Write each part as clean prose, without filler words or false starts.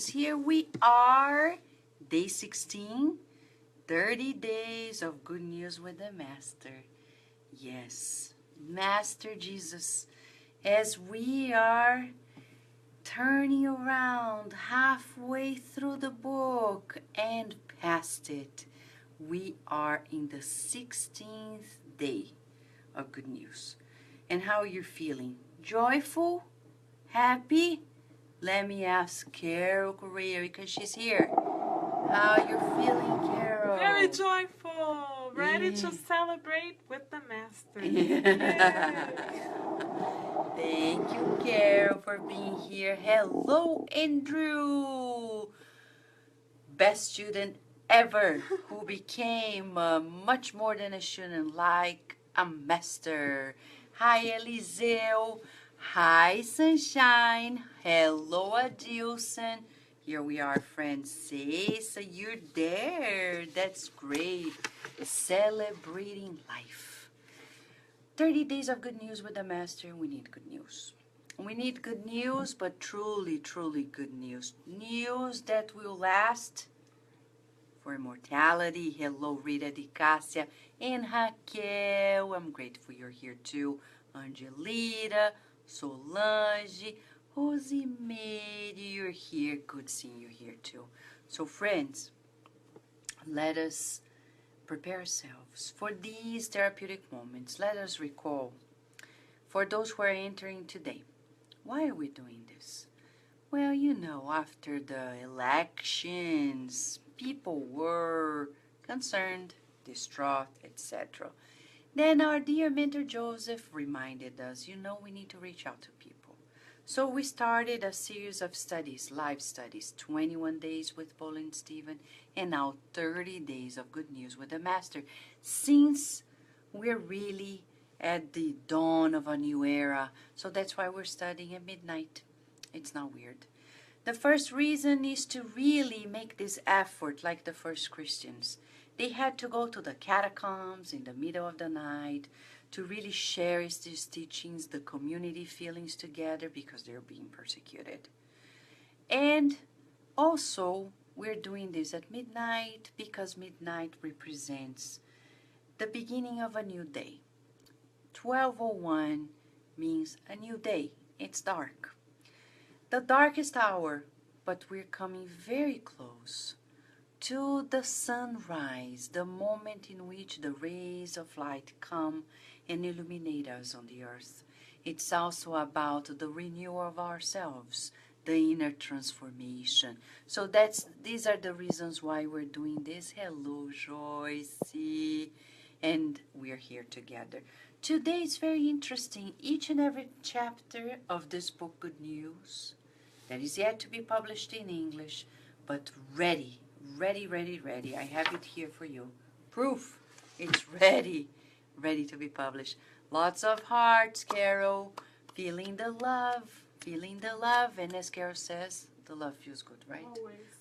friends, here we are, day 16, 30 days of good news with the Master. Yes, Master Jesus, as we are turning around halfway through the book and past it, we are in the 16th day of good news. And how are you feeling? Joyful? Happy? Let me ask Carol Correa because she's here. How are you feeling, Carol? Very joyful, ready to celebrate with the Master. Thank you, Carol, for being here. Hello, Andrew. Best student ever who became much more than a student, like a master. Hi, Eliseo. Hi, Sunshine. Hello, Adilson. Here we are, friends. Cesa, you're there. That's great. Celebrating life. 30 days of good news with the Master. We need good news. We need good news, but truly, truly good news. News that will last for immortality. Hello, Rita Di Cassia and Raquel. I'm grateful you're here too. Angelita, Solange, Rosemary, you're here. Good seeing you here too. So friends, let us prepare ourselves for these therapeutic moments. Let us recall, for those who are entering today, why are we doing this? Well, you know, after the elections, people were concerned, distraught, etc. Then our dear mentor Joseph reminded us, you know, we need to reach out to people. So we started a series of studies, live studies, 21 days with Paul and Stephen, and now 30 days of good news with the Master. Since we're really at the dawn of a new era, so that's why we're studying at midnight. It's not weird. The first reason is to really make this effort like the first Christians. They had to go to the catacombs in the middle of the night to really share these teachings, the community feelings together because they're being persecuted. And also, we're doing this at midnight because midnight represents the beginning of a new day. 12:01 means a new day. It's dark. The darkest hour, but we're coming very close to the sunrise, the moment in which the rays of light come and illuminate us on the earth. It's also about the renewal of ourselves, the inner transformation. So these are the reasons why we're doing this. Hello, Joyce. And we're here together. Today is very interesting. Each and every chapter of this book, Good News, that is yet to be published in English, but ready. I have it here for you. Proof. It's ready to be published. Lots of hearts, Carol. Feeling the love. And as Carol says, the love feels good, right?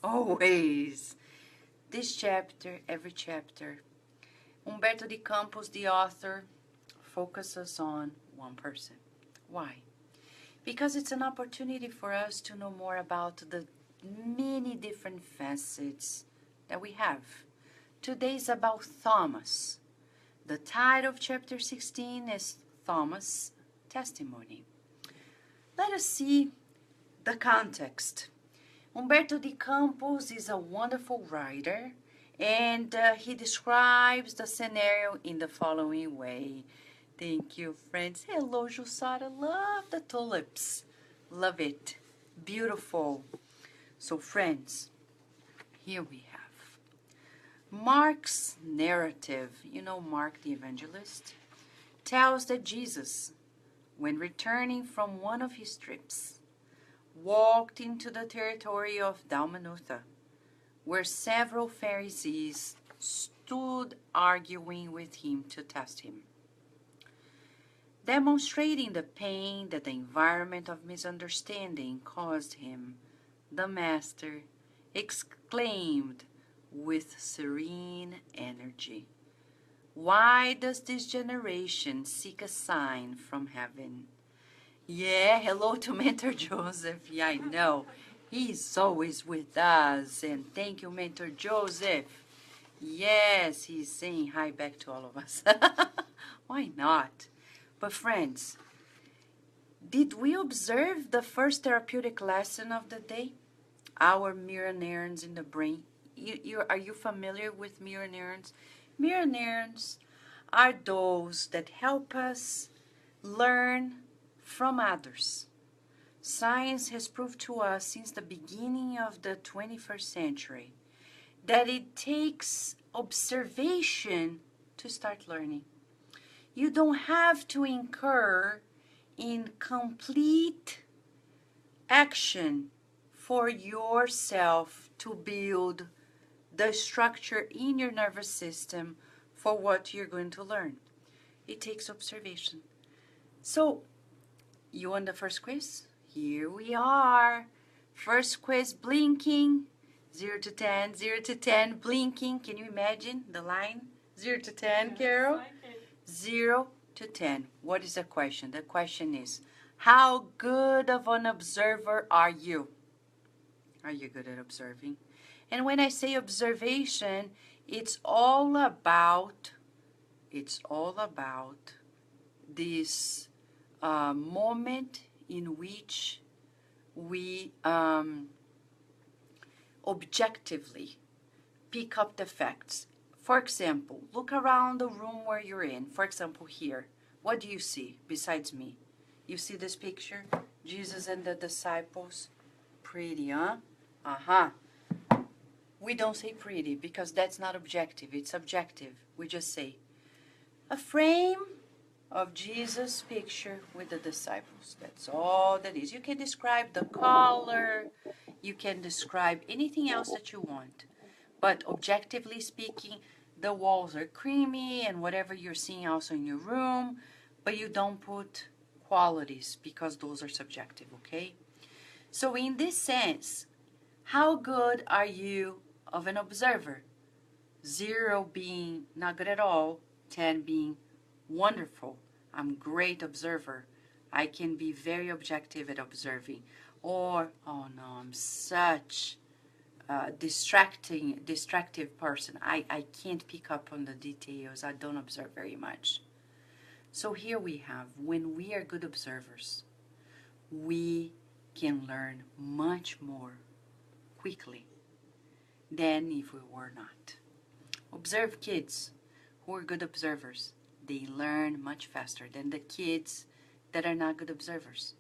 Always. This chapter, every chapter, Humberto de Campos, the author, focuses on one person. Why? Because it's an opportunity for us to know more about the many different facets that we have. Today is about Thomas. The title of chapter 16 is Thomas' Testimony. Let us see the context. Humberto de Campos is a wonderful writer, and he describes the scenario in the following way. Thank you, friends. Hello, Jussara. Love the tulips. Love it. Beautiful. So, friends, here we have Mark's narrative. You know Mark the evangelist tells that Jesus, when returning from one of his trips, walked into the territory of Dalmanutha, where several Pharisees stood arguing with him to test him. Demonstrating the pain that the environment of misunderstanding caused him, the Master exclaimed with serene energy, "Why does this generation seek a sign from heaven?" Yeah, hello to Mentor Joseph. Yeah, I know. He's always with us. And thank you, Mentor Joseph. Yes, he's saying hi back to all of us. Why not? But friends, did we observe the first therapeutic lesson of the day? Our mirror neurons in the brain. Are you familiar with mirror neurons? Mirror neurons are those that help us learn from others. Science has proved to us since the beginning of the 21st century that it takes observation to start learning. You don't have to incur in complete action for yourself to build the structure in your nervous system for what you're going to learn. It takes observation. So, you want the first quiz? Here we are. First quiz blinking. 0 to 10, 0 to 10, blinking. Can you imagine the line? 0 to 10, Carol? Like it. 0 to 10. What is the question? The question is, how good of an observer are you? Are you good at observing? And when I say observation, it's all about this moment in which we objectively pick up the facts. For example, look around the room where you're in. For example, here. What do you see besides me? You see this picture? Jesus and the disciples. Pretty, huh? Uh-huh. We don't say pretty because that's not objective. It's subjective. We just say a frame of Jesus' picture with the disciples. That's all that is. You can describe the color. You can describe anything else that you want. But objectively speaking, the walls are creamy and whatever you're seeing also in your room, but you don't put qualities because those are subjective, okay? So in this sense, how good are you of an observer? 0 being not good at all, 10 being wonderful. I'm a great observer. I can be very objective at observing. Or, oh no, I'm such a distractive person. I can't pick up on the details. I don't observe very much. So here we have, when we are good observers, we can learn much more quickly than if we were not. Observe kids who are good observers. They learn much faster than the kids that are not good observers.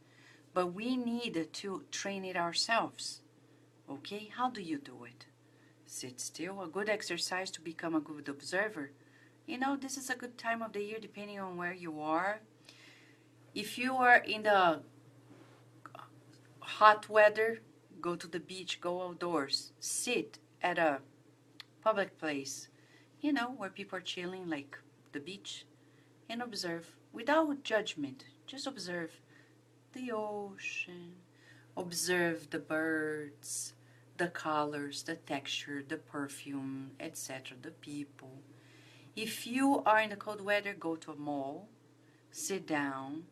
But we need to train it ourselves. Okay, how do you do it? Sit still. A good exercise to become a good observer. You know, this is a good time of the year depending on where you are. If you are in the hot weather, go to the beach, go outdoors. Sit at a public place, you know, where people are chilling, like the beach, and observe without judgment. Just observe the ocean, observe the birds, the colors, the texture, the perfume, etc., the people. If you are in the cold weather, go to a mall, sit down,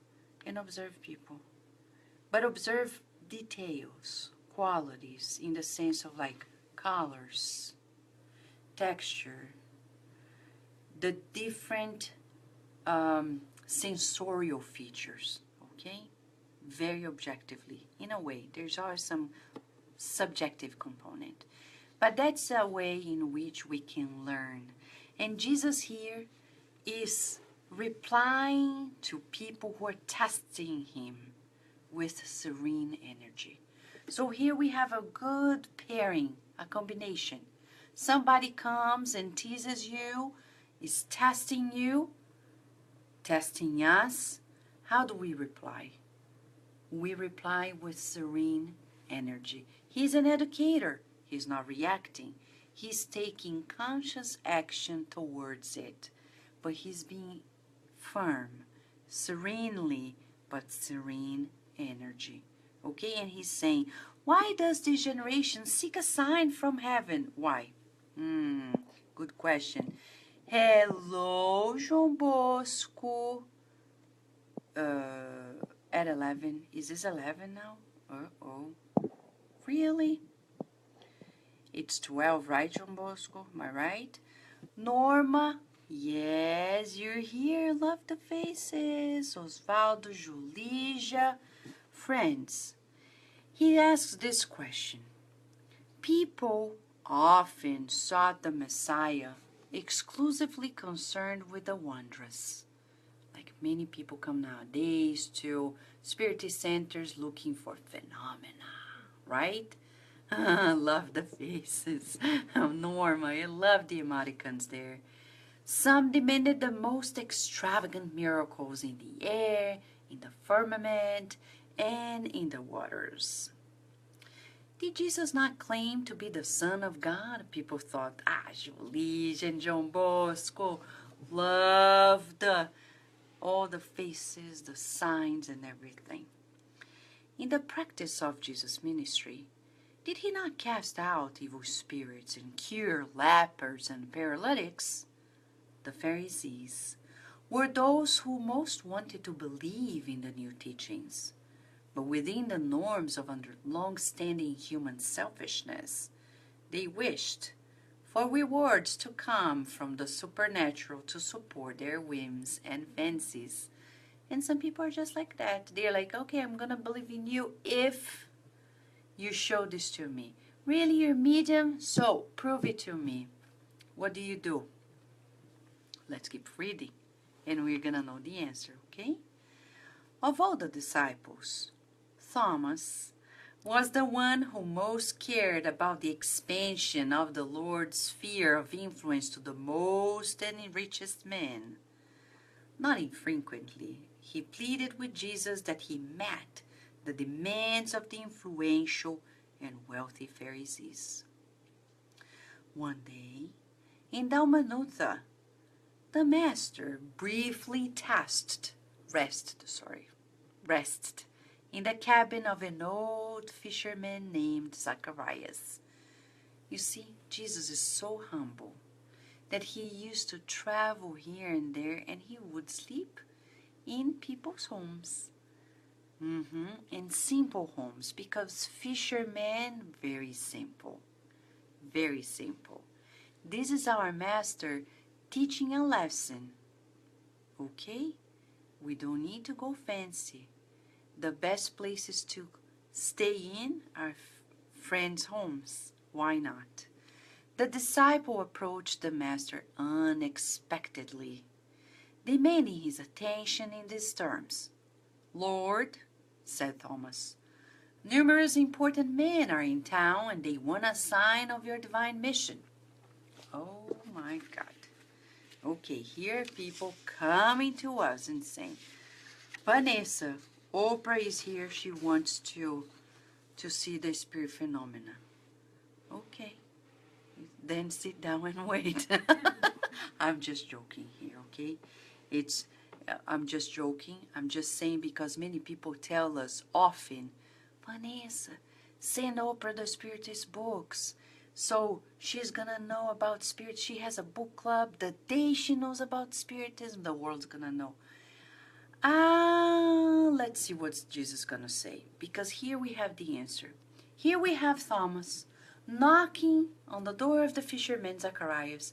and observe people. But observe details, qualities, in the sense of like colors, texture, the different sensorial features, okay? Very objectively. In a way, there's always some subjective component. But that's a way in which we can learn. And Jesus here is replying to people who are testing him with serene energy. So here we have a good pairing, a combination. Somebody comes and teases you, is testing you, testing us. How do we reply? We reply with serene energy. He's an educator. He's not reacting. He's taking conscious action towards it. But he's being firm, serenely, but serene energy. Okay, and he's saying, why does this generation seek a sign from heaven? Why? Good question. Hello, João Bosco. At 11. Is this 11 now? Uh-oh. Really? It's 12, right, John Bosco? Am I right? Norma, yes, you're here. Love the faces. Osvaldo, Julija, friends. He asks this question. People often sought the Messiah exclusively concerned with the wondrous. Like many people come nowadays to spiritist centers looking for phenomena, right? Love the faces. Oh, Norma, I love the emoticons there. Some demanded the most extravagant miracles in the air, in the firmament, and in the waters. Did Jesus not claim to be the Son of God? People thought, Julie and John Bosco loved all the faces, the signs, and everything. In the practice of Jesus' ministry, did he not cast out evil spirits and cure lepers and paralytics? The Pharisees were those who most wanted to believe in the new teachings, but within the norms of long-standing human selfishness, they wished for rewards to come from the supernatural to support their whims and fancies. And some people are just like that. They're like, okay, I'm going to believe in you if you show this to me. Really, you're medium? So, prove it to me. What do? Let's keep reading, and we're going to know the answer, okay? Of all the disciples, Thomas was the one who most cared about the expansion of the Lord's sphere of influence to the most and richest men. Not infrequently, he pleaded with Jesus that he met the demands of the influential and wealthy Pharisees. One day, in Dalmanutha, the master briefly rested in the cabin of an old fisherman named Zacharias. You see, Jesus is so humble that he used to travel here and there, and he would sleep in people's homes. In simple homes, because fishermen, very simple. Very simple. This is our master teaching a lesson. Okay? We don't need to go fancy. The best places to stay in are friends' homes. Why not? The disciple approached the master unexpectedly, demanding his attention in these terms. Lord, said Thomas, numerous important men are in town and they want a sign of your divine mission. Oh my God. Okay, here are people coming to us and saying, Vanessa, Oprah is here. She wants to see the spirit phenomena. Okay, then sit down and wait. I'm just joking here, okay? I'm just joking. I'm just saying because many people tell us often, Vanessa, send Oprah the Spiritist books. So she's gonna know about spirit. She has a book club. The day she knows about Spiritism, the world's gonna know. Let's see what Jesus is gonna say. Because here we have the answer. Here we have Thomas knocking on the door of the fisherman Zacharias,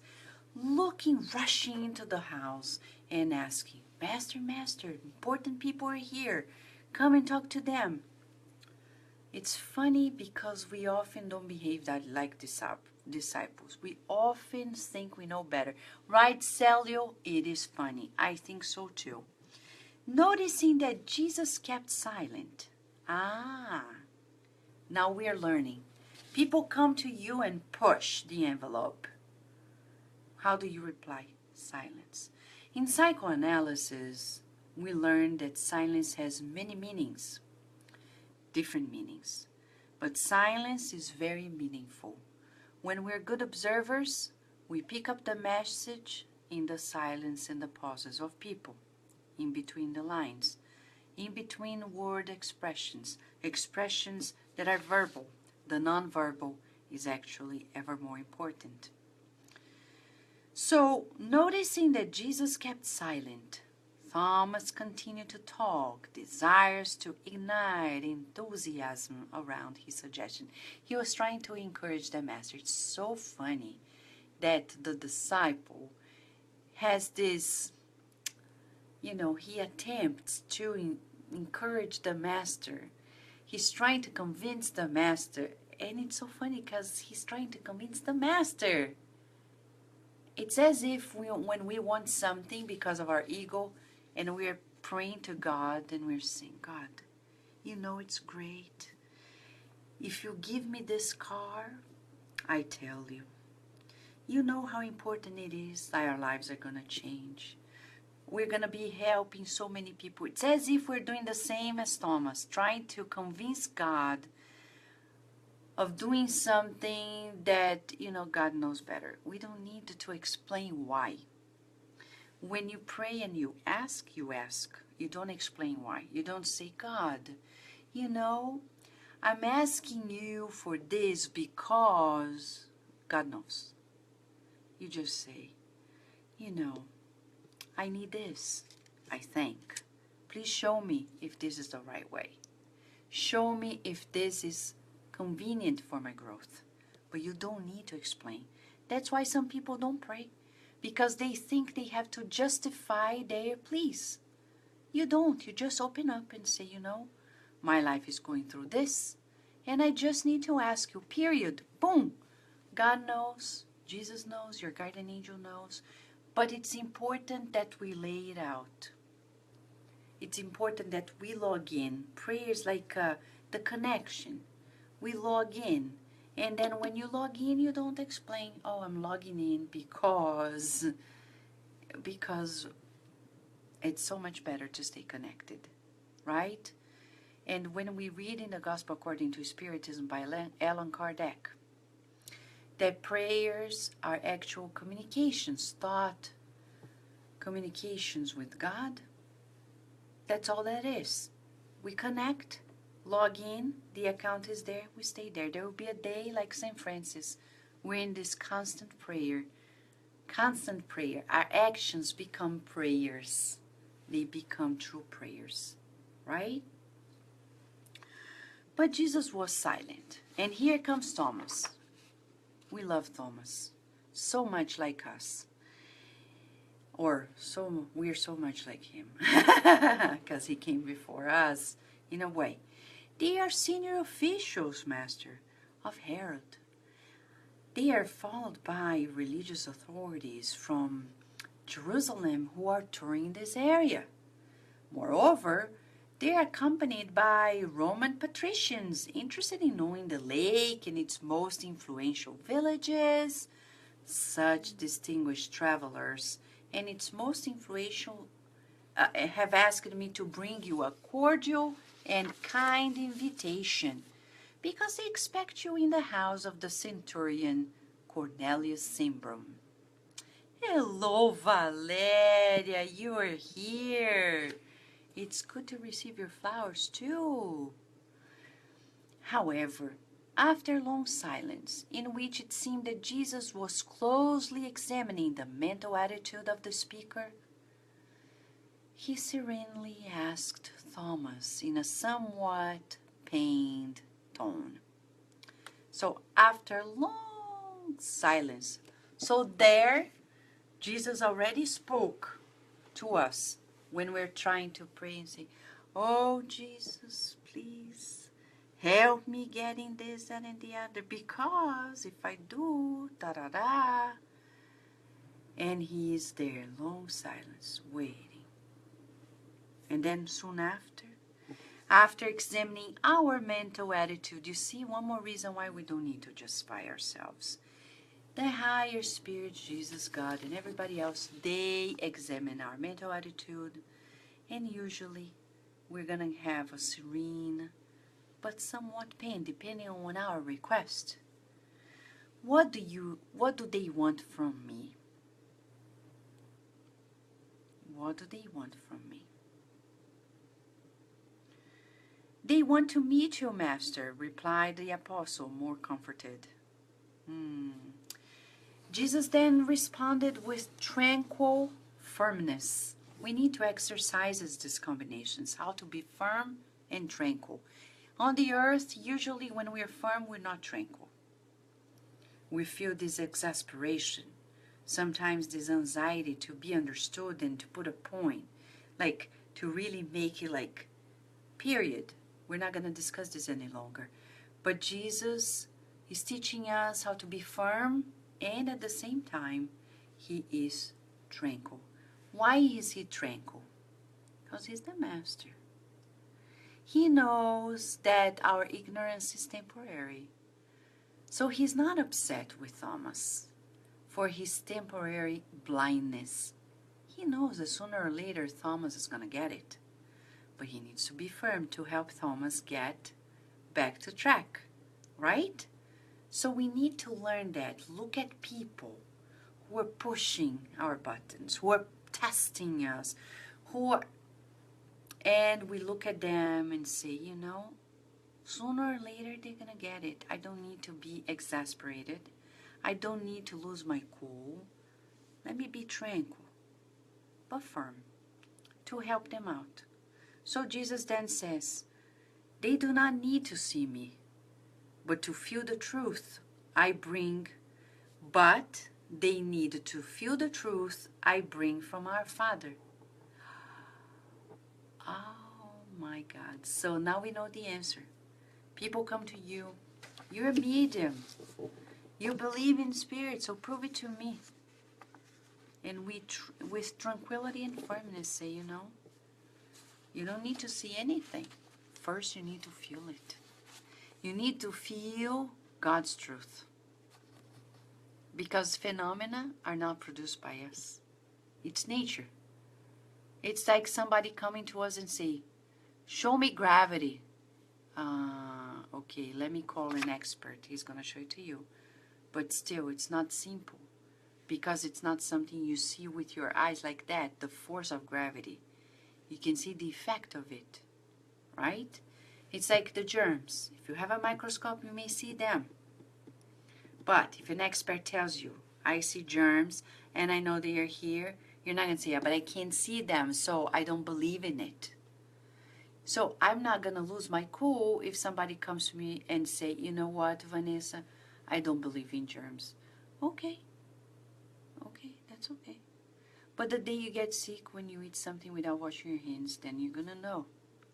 rushing into the house and asking, Master, Master, important people are here. Come and talk to them. It's funny because we often don't behave that like disciples. We often think we know better. Right, Celio? It is funny. I think so too. Noticing that Jesus kept silent. Now we are learning. People come to you and push the envelope. How do you reply? Silence. In psychoanalysis, we learn that silence has many meanings, different meanings. But silence is very meaningful. When we're good observers, we pick up the message in the silence and the pauses of people, in between the lines, in between word expressions that are verbal. The nonverbal is actually ever more important. So, noticing that Jesus kept silent, Thomas continued to talk, desires to ignite enthusiasm around his suggestion. He was trying to encourage the master. It's so funny that the disciple has this, he attempts to encourage the master. He's trying to convince the master. And it's so funny because he's trying to convince the master. It's as if when we want something because of our ego, and we're praying to God and we're saying, God, it's great. If you give me this car, I tell you, you know how important it is that our lives are going to change. We're going to be helping so many people. It's as if we're doing the same as Thomas, trying to convince God of doing something that, God knows better. We don't need to explain why. When you pray and you ask. You don't explain why. You don't say, God, I'm asking you for this because God knows. You just say, I need this, I think. Please show me if this is the right way. Show me if this is convenient for my growth. But you don't need to explain. That's why some people don't pray. Because they think they have to justify their pleas. You don't. You just open up and say, my life is going through this. And I just need to ask you, period. Boom. God knows. Jesus knows. Your guardian angel knows. But it's important that we lay it out. It's important that we log in. Prayer is like the connection. We log in. And then when you log in, you don't explain, oh, I'm logging in because it's so much better to stay connected, right? And when we read in the Gospel According to Spiritism by Allan Kardec, that prayers are actual communications, thought communications with God. That's all that is. We connect, log in, the account is there, we stay there. There will be a day like St. Francis. We're in this constant prayer. Constant prayer. Our actions become prayers. They become true prayers. Right? But Jesus was silent. And here comes Thomas. We love Thomas. So much like us. Or we're so much like him. Because he came before us, in a way. They are senior officials, Master, of Herod. They are followed by religious authorities from Jerusalem who are touring this area. Moreover, they are accompanied by Roman patricians interested in knowing the lake and its most influential villages. Such distinguished travelers and its most influential have asked me to bring you a cordial and kind invitation because they expect you in the house of the centurion Cornelius Simbrum. Hello, Valeria, you are here. It's good to receive your flowers too. However, after long silence, in which it seemed that Jesus was closely examining the mental attitude of the speaker, he serenely asked Thomas in a somewhat pained tone. So after long silence, so there Jesus already spoke to us when we're trying to pray and say, oh Jesus, please help me getting this, that, and the other, because if I do, da-da-da. And he is there, long silence, waiting. And then soon after examining our mental attitude, you see one more reason why we don't need to justify ourselves. The higher spirit, Jesus, God, and everybody else, they examine our mental attitude. And usually we're going to have a serene but somewhat pain, depending on our request. What do they want from me? What do they want from me? They want to meet you, Master, replied the apostle, more comforted. Jesus then responded with tranquil firmness. We need to exercise these combinations, how to be firm and tranquil. On the earth, usually when we're firm, we're not tranquil. We feel this exasperation, sometimes this anxiety to be understood and to put a point, like to really make it like, period. We're not going to discuss this any longer. But Jesus is teaching us how to be firm, and at the same time, he is tranquil. Why is he tranquil? Because he's the master. He knows that our ignorance is temporary. So he's not upset with Thomas for his temporary blindness. He knows that sooner or later Thomas is going to get it. But he needs to be firm to help Thomas get back to track, right? So we need to learn that. Look at people who are pushing our buttons, who are testing us, and we look at them and say, you know, sooner or later they're going to get it. I don't need to be exasperated. I don't need to lose my cool. Let me be tranquil, but firm, to help them out. So Jesus then says, they do not need to see me, but to feel the truth I bring, but they need to feel the truth I bring from our Father. Oh my God. So now we know the answer. People come to you. You're a medium. You believe in spirit, so prove it to me. And we, with tranquility and firmness, say, you know, you don't need to see anything. First, you need to feel it. You need to feel God's truth. Because phenomena are not produced by us. It's nature. It's like somebody coming to us and say, show me gravity. Okay, let me call an expert. He's going to show it to you. But still, it's not simple. Because it's not something you see with your eyes like that, the force of gravity. You can see the effect of it, right? It's like the germs. If you have a microscope, you may see them. But if an expert tells you, I see germs and I know they are here, you're not going to say, yeah, but I can't see them, so I don't believe in it. So I'm not going to lose my cool if somebody comes to me and say, you know what, Vanessa, I don't believe in germs. Okay. Okay, that's okay. But the day you get sick when you eat something without washing your hands, then you're going to know.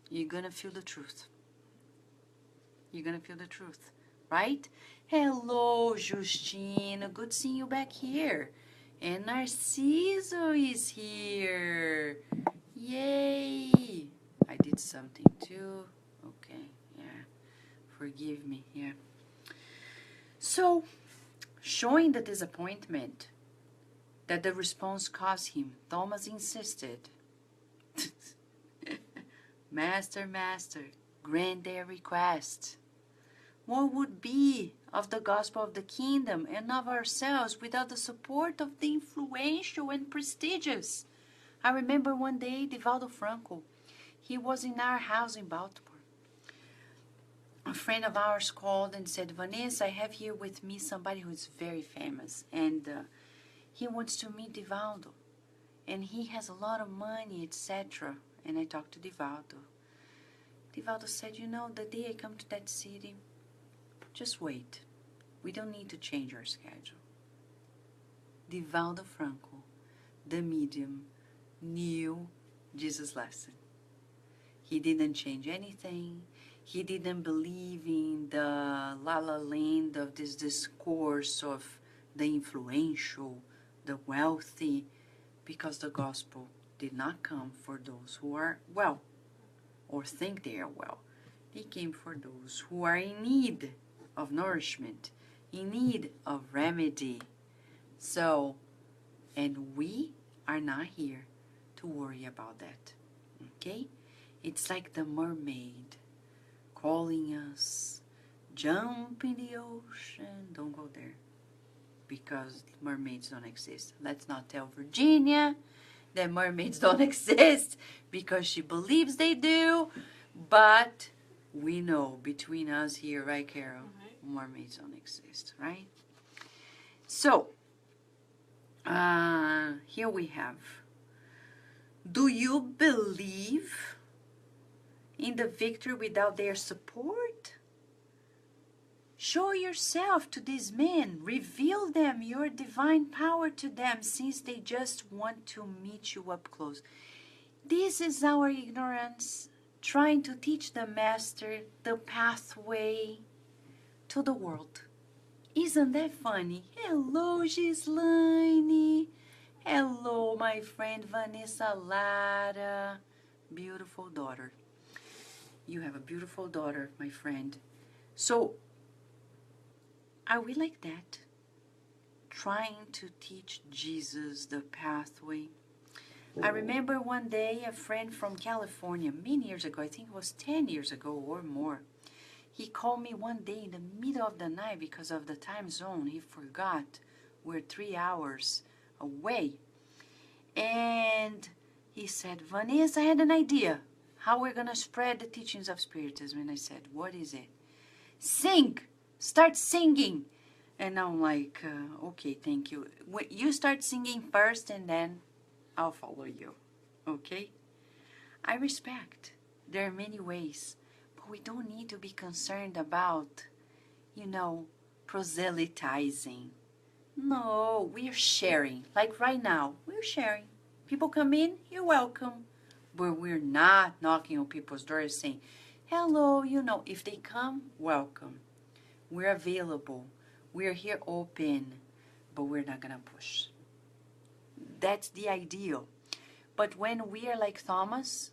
You're going to feel the truth. You're going to feel the truth, right? Hello, Justina. Good seeing you back here. And Narciso is here. Yay. I did something too. Okay, yeah. Forgive me, yeah. So, showing the disappointment that the response caused him, Thomas insisted, Master, Master, grant their request. What would be of the gospel of the kingdom and of ourselves without the support of the influential and prestigious? I remember one day, Divaldo Franco, he was in our house in Baltimore. A friend of ours called and said, Vanessa, I have here with me somebody who is very famous, and he wants to meet Divaldo, and he has a lot of money, etc. And I talked to Divaldo. Divaldo said, you know, the day I come to that city, just wait. We don't need to change our schedule. Divaldo Franco, the medium, knew Jesus' lesson. He didn't change anything. He didn't believe in the la-la land of this discourse of the influential, the wealthy, because the gospel did not come for those who are well or think they are well. They came for those who are in need of nourishment, in need of remedy. So, and we are not here to worry about that, okay? It's like the mermaid calling us, jump in the ocean, don't go there, because mermaids don't exist. Let's not tell Virginia that mermaids don't exist, because she believes they do, but we know between us here, right, Carol? Mermaids don't exist, right? So, here we have Do you believe in the victory without their support? Show yourself to these men. Reveal them, your divine power to them, since they just want to meet you up close. This is our ignorance, trying to teach the Master the pathway to the world. Isn't that funny? Hello, Gislaine. Hello, my friend Vanessa Lara. Beautiful daughter. You have a beautiful daughter, my friend. So, are we like that? Trying to teach Jesus the pathway? I remember one day a friend from California, many years ago, I think it was 10 years ago or more, he called me one day in the middle of the night because of the time zone. He forgot we're 3 hours away. And he said, Vanessa, I had an idea how we're going to spread the teachings of Spiritism. And I said, what is it? Sing! Start singing! And I'm like, okay, thank you. You start singing first and then I'll follow you. Okay? I respect. There are many ways. But we don't need to be concerned about, proselytizing. No, we're sharing. Like right now, we're sharing. People come in, you're welcome. But we're not knocking on people's doors saying, hello, if they come, welcome. We're available. We're here open. But we're not going to push. That's the ideal. But when we are like Thomas,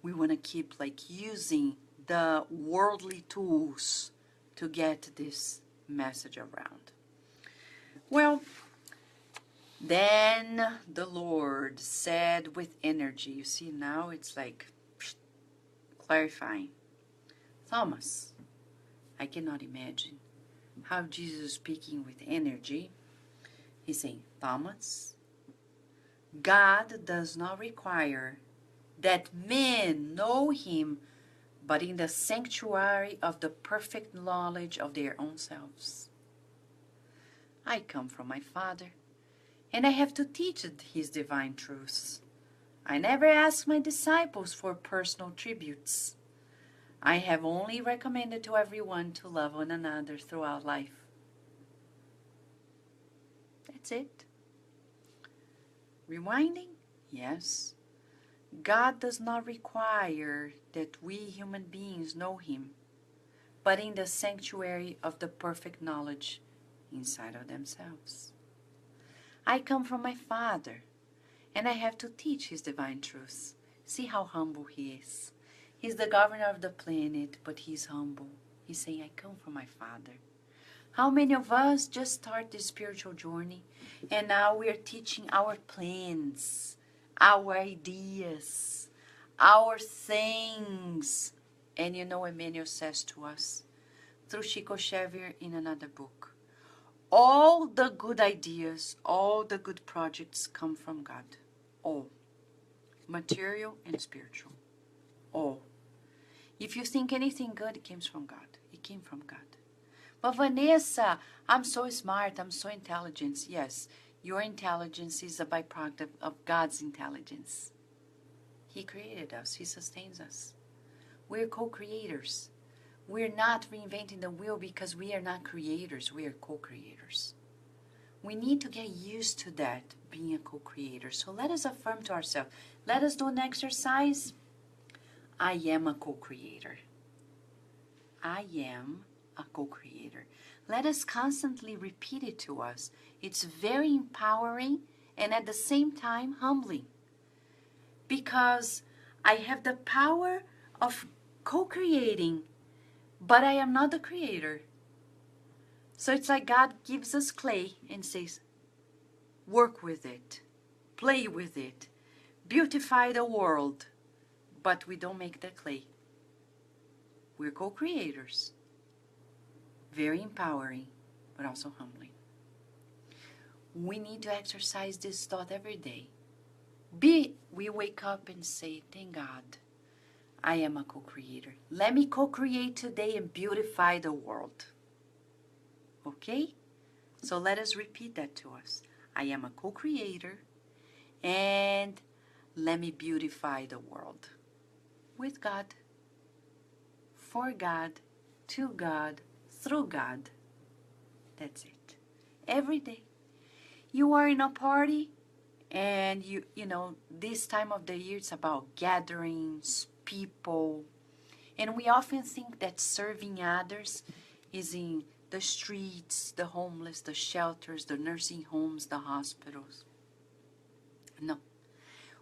we want to keep using the worldly tools to get this message around. Well, then the Lord said with energy, you see now it's clarifying. Thomas, I cannot imagine how Jesus is speaking with energy. He's saying, Thomas, God does not require that men know him, but in the sanctuary of the perfect knowledge of their own selves. I come from my Father, and I have to teach his divine truths. I never ask my disciples for personal tributes. I have only recommended to everyone to love one another throughout life. That's it. Rewinding? Yes. God does not require that we human beings know him, but in the sanctuary of the perfect knowledge inside of themselves. I come from my Father, and I have to teach his divine truths. See how humble he is. He's the governor of the planet, but he's humble. He's saying, I come from my Father. How many of us just start this spiritual journey, and now we are teaching our plans, our ideas, our things. And Emmanuel says to us, through Chico Xavier in another book, all the good ideas, all the good projects come from God. All. Material and spiritual. All. If you think anything good, it comes from God. It came from God. But Vanessa, I'm so smart, I'm so intelligent. Yes, your intelligence is a byproduct of God's intelligence. He created us. He sustains us. We're co-creators. We're not reinventing the wheel because we are not creators. We are co-creators. We need to get used to that, being a co-creator. So let us affirm to ourselves. Let us do an exercise. I am a co-creator. I am a co-creator. Let us constantly repeat it to us. It's very empowering and at the same time humbling. Because I have the power of co-creating, but I am not the creator. So it's like God gives us clay and says, work with it, play with it, beautify the world, but we don't make the clay. We're co-creators. Very empowering, but also humbling. We need to exercise this thought every day. We wake up and say, thank God, I am a co-creator. Let me co-create today and beautify the world. Okay? So let us repeat that to us. I am a co-creator, and Let me beautify the world. With God, for God, to God, through God. That's it. Every day. You are in a party, and you know, this time of the year it's about gatherings, people. And we often think that serving others is in the streets, the homeless, the shelters, the nursing homes, the hospitals. No.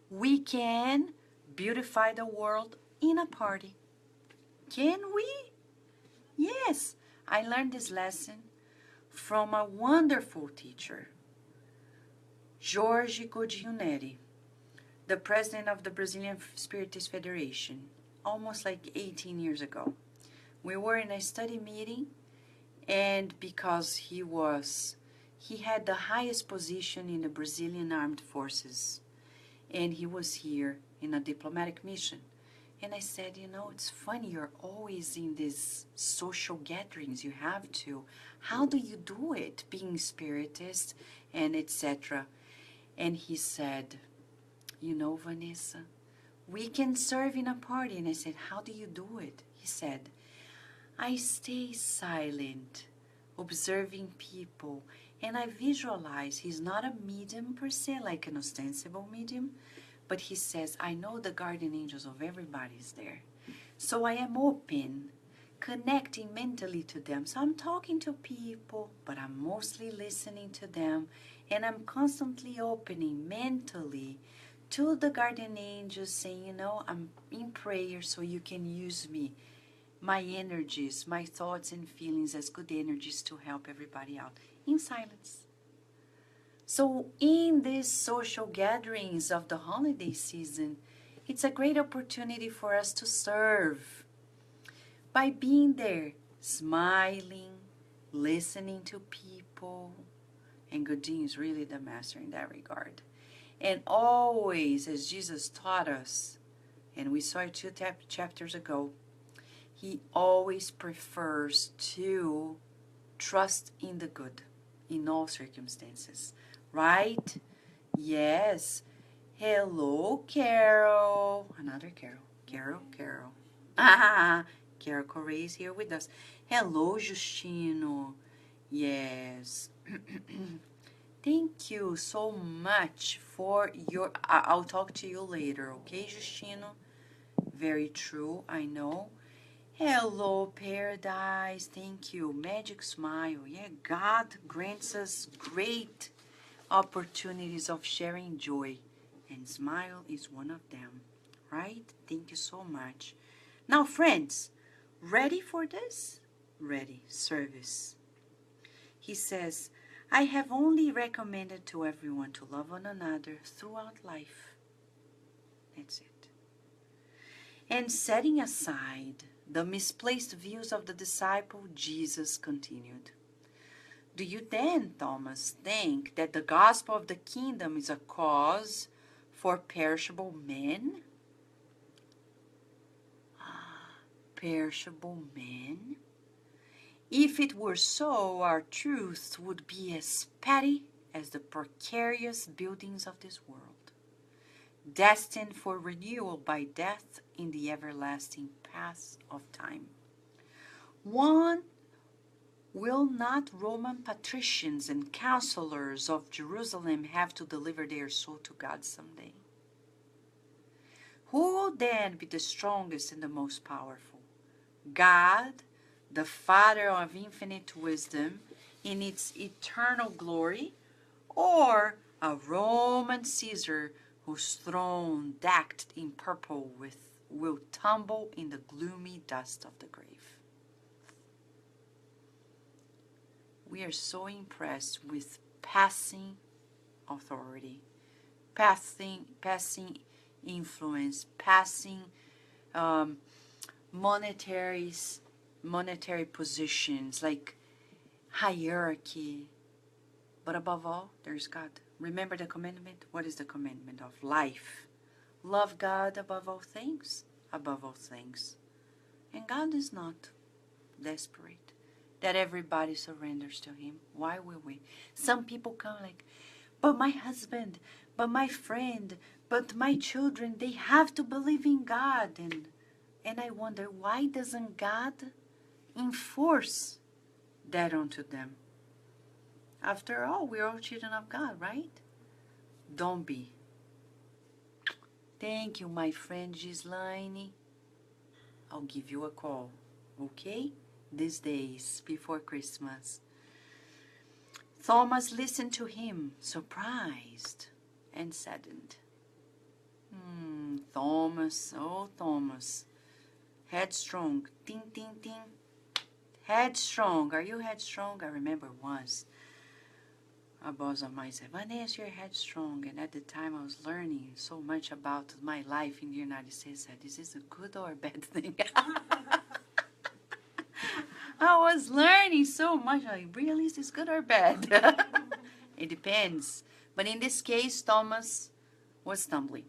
We can beautify the world in a party. Can we? Yes. I learned this lesson from a wonderful teacher, Jorge Godinho Neri, the president of the Brazilian Spiritist Federation, almost like 18 years ago. We were in a study meeting, and because he had the highest position in the Brazilian armed forces, and he was here in a diplomatic mission. And I said, you know, it's funny, you're always in these social gatherings, you have to. How do you do it, being spiritist and etc.? And he said, you know, Vanessa, we can serve in a party. And I said, how do you do it? He said, I stay silent, observing people, and I visualize. He's not a medium per se, like an ostensible medium, but he says, I know the guardian angels of everybody's there. So I am open, connecting mentally to them. So I'm talking to people, but I'm mostly listening to them, and I'm constantly opening mentally to the guardian angels, saying, you know, I'm in prayer so you can use me, my energies, my thoughts and feelings as good energies to help everybody out in silence. So in these social gatherings of the holiday season, it's a great opportunity for us to serve by being there, smiling, listening to people. And Godin is really the master in that regard. And always, as Jesus taught us, and we saw it 2 chapters ago, he always prefers to trust in the good in all circumstances. Right? Yes. Hello, Carol. Another Carol. Carol. Ah, Carol Correa is here with us. Hello, Justino. Yes. Thank you so much for your... I'll talk to you later, okay, Justino? Very true, I know. Hello, Paradise. Thank you. Magic Smile. Yeah, God grants us great opportunities of sharing joy, and smile is one of them, right? Thank you so much. Now, friends, ready for this? Ready. Service. He says, I have only recommended to everyone to love one another throughout life. That's it. And setting aside the misplaced views of the disciple, Jesus continued, do you then, Thomas, think that the gospel of the kingdom is a cause for perishable men? Perishable men? If it were so, our truth would be as petty as the precarious buildings of this world, destined for renewal by death in the everlasting paths of time. One will not Roman patricians and counselors of Jerusalem have to deliver their soul to God someday? Who will then be the strongest and the most powerful? God, the Father of infinite wisdom in its eternal glory, or a Roman Caesar whose throne decked in purple will tumble in the gloomy dust of the grave? We are so impressed with passing authority, passing influence, passing monetary positions, like hierarchy. But above all, there's God. Remember the commandment? What is the commandment of life? Love God above all things, And God is not desperate that everybody surrenders to him. Why will we? Some people come like, but my husband, but my friend, But my children, they have to believe in God. And I wonder, why doesn't God enforce that onto them? After all, we're all children of God, right? Don't be. Thank you, my friend Gislaine. I'll give you a call, okay? These days before Christmas. Thomas listened to him, surprised and saddened. Thomas, oh Thomas, headstrong, ting, ting, ting. Headstrong, are you headstrong? I remember once a boss of mine said, Vanessa, you're headstrong. And at the time I was learning so much about my life in the United States. I said, is this a good or a bad thing? I was learning so much. Like, really, is this good or bad? It depends. But in this case, Thomas was stumbling.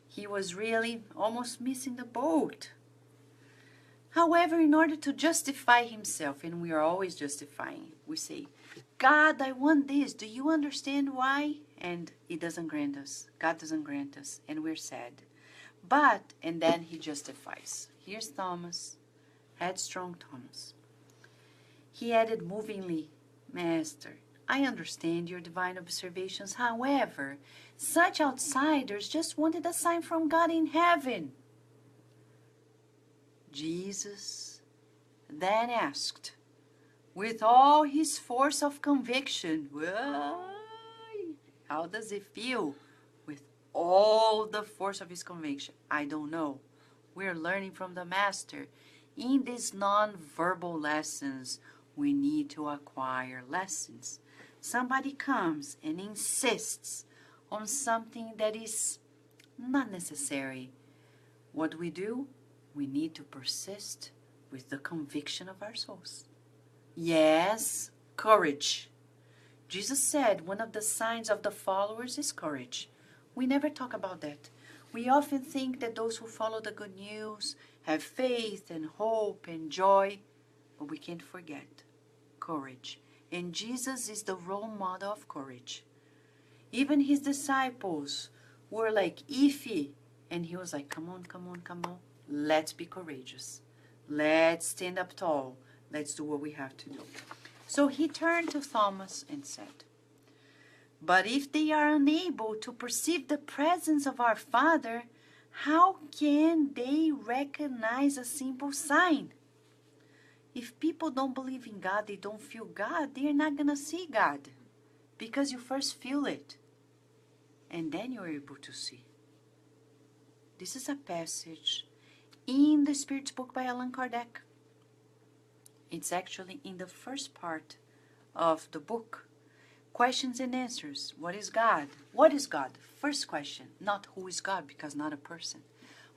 He was really almost missing the boat. However, in order to justify himself, and we are always justifying, we say, God, I want this. Do you understand why? And he doesn't grant us. God doesn't grant us. And we're sad. But, and then he justifies. Here's Thomas, headstrong Thomas. He added movingly, Master, I understand your divine observations. However, such outsiders just wanted a sign from God in heaven. Jesus then asked, with all his force of conviction, how does it feel? With all the force of his conviction. I don't know. We're learning from the Master. In these non-verbal lessons, we need to acquire lessons. Somebody comes and insists on something that is not necessary. What do? We need to persist with the conviction of our souls. Yes, courage. Jesus said one of the signs of the followers is courage. We never talk about that. We often think that those who follow the good news have faith and hope and joy, but we can't forget courage. And Jesus is the role model of courage. Even his disciples were like iffy, and he was like, come on, come on, come on. Let's be courageous. Let's stand up tall. Let's do what we have to do. So he turned to Thomas and said, but if they are unable to perceive the presence of our Father, how can they recognize a simple sign? If people don't believe in God, they don't feel God, they're not going to see God. Because you first feel it. And then you're able to see. This is a passage in the Spirit's book by Allan Kardec. It's actually in the first part of the book. Questions and answers. What is God? What is God? First question. Not who is God, because not a person.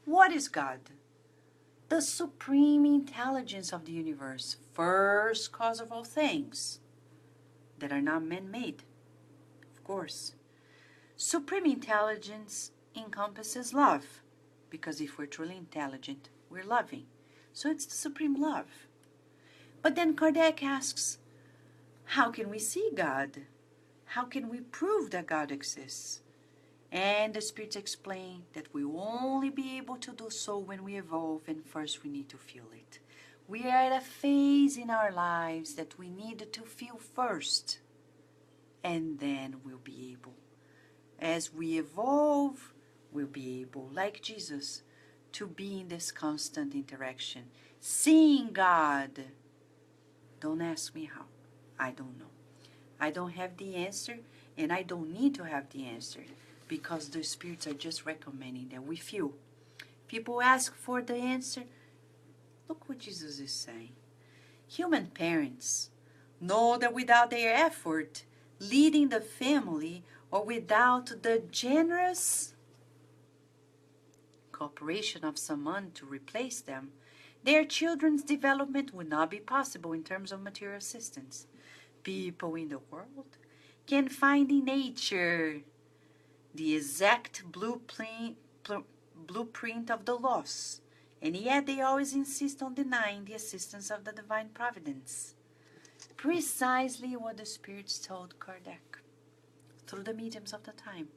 What is God? The supreme intelligence of the universe. First cause of all things that are not man-made. Of course. Supreme intelligence encompasses love. Because if we're truly intelligent, we're loving. So it's the supreme love. But then Kardec asks, how can we see God? How can we prove that God exists? And the Spirits explain that we will only be able to do so when we evolve, and first we need to feel it. We are at a phase in our lives that we need to feel first, and then we'll be able. As we evolve, we'll be able, like Jesus, to be in this constant interaction, seeing God. Don't ask me how. I don't know. I don't have the answer, and I don't need to have the answer, because the Spirits are just recommending that we feel. People ask for the answer. Look what Jesus is saying. Human parents know that without their effort, leading the family, or without the generous cooperation of someone to replace them, their children's development would not be possible in terms of material assistance. People in the world can find in nature the exact blueprint of the loss, and yet they always insist on denying the assistance of the divine providence. Precisely what the Spirits told Kardec through the mediums of the time.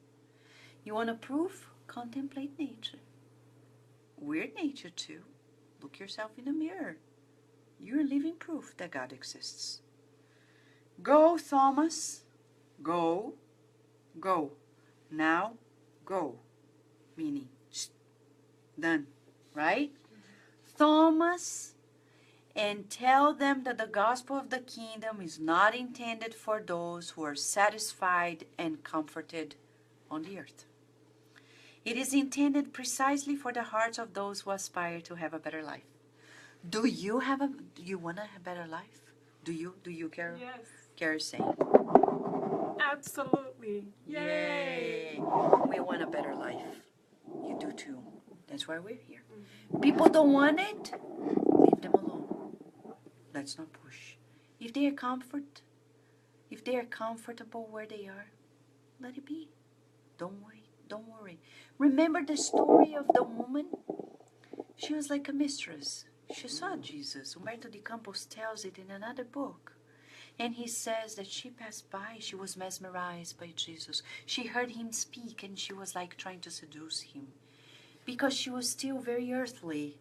You want a proof? Contemplate nature. We're nature too. Look yourself in the mirror. You're living proof that God exists. Go, Thomas. Go. Go. Now, go. Meaning, done. Right? Thomas, and tell them that the gospel of the kingdom is not intended for those who are satisfied and comforted on the earth. It is intended precisely for the hearts of those who aspire to have a better life. Do you want to have a better life? Do you, Carol? Yes. Carol's saying. Absolutely. Yay. We want a better life. You do too. That's why we're here. People don't want it? Leave them alone. Let's not push. If they are comfortable where they are, let it be. Don't worry. Don't worry. Remember the story of the woman? She was like a mistress. She saw Jesus. Humberto de Campos tells it in another book. And he says that she passed by. She was mesmerized by Jesus. She heard him speak and she was like trying to seduce him. Because she was still very earthly.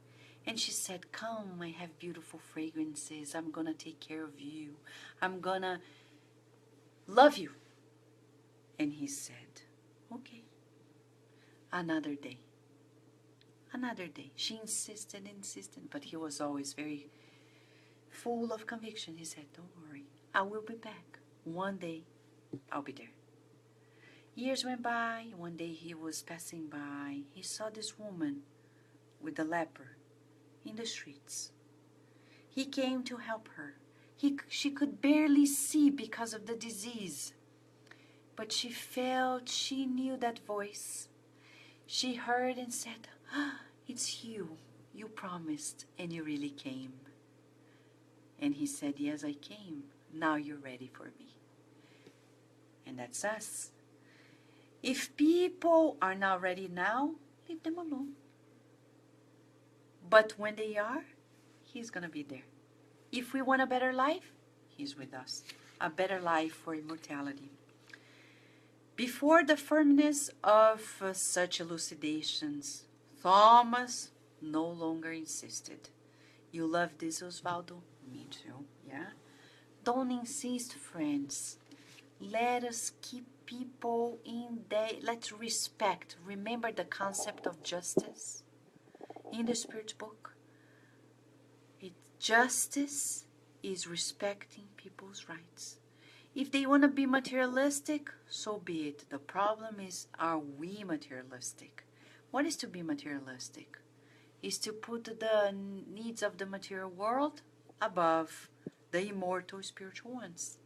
And she said, come, I have beautiful fragrances. I'm going to take care of you. I'm going to love you. And he said, okay. Another day. Another day. She insisted, but he was always very full of conviction. He said, don't worry, I will be back. One day, I'll be there. Years went by. One day he was passing by. He saw this woman with a leper in the streets. He came to help her. She could barely see because of the disease. But she knew that voice. She heard and said, it's you. You promised and you really came. And he said, yes, I came. Now you're ready for me. And that's us. If people are not ready now, leave them alone. But when they are, he's going to be there. If we want a better life, he's with us. A better life for immortality. Before the firmness of such elucidations, Thomas no longer insisted. You love this, Osvaldo? Me too, yeah? Don't insist, friends. Let us keep people in there. Let's respect. Remember the concept of justice in the Spirit book? Justice is respecting people's rights. If they want to be materialistic, so be it. The problem is, are we materialistic? What is to be materialistic? Is to put the needs of the material world above the immortal spiritual ones.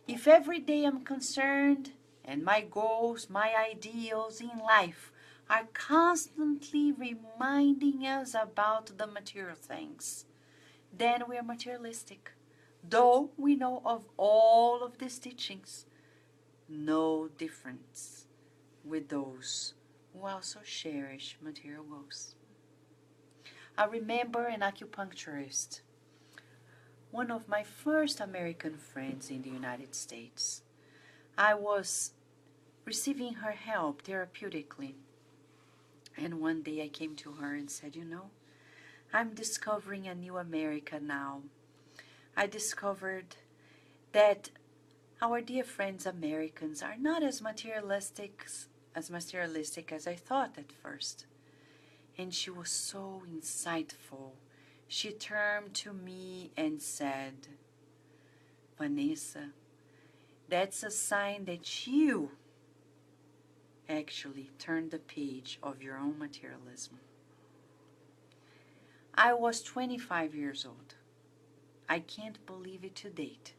If every day I'm concerned and my goals, my ideals in life are constantly reminding us about the material things, then we are materialistic. Though we know of all of these teachings, no difference with those who also cherish material goals. I remember an acupuncturist, one of my first American friends in the United States. I was receiving her help therapeutically. And one day I came to her and said, I'm discovering a new America now. I discovered that our dear friends Americans are not as materialistic as I thought at first. And she was so insightful. She turned to me and said, Vanessa, that's a sign that you actually turned the page of your own materialism. I was 25 years old. I can't believe it to date.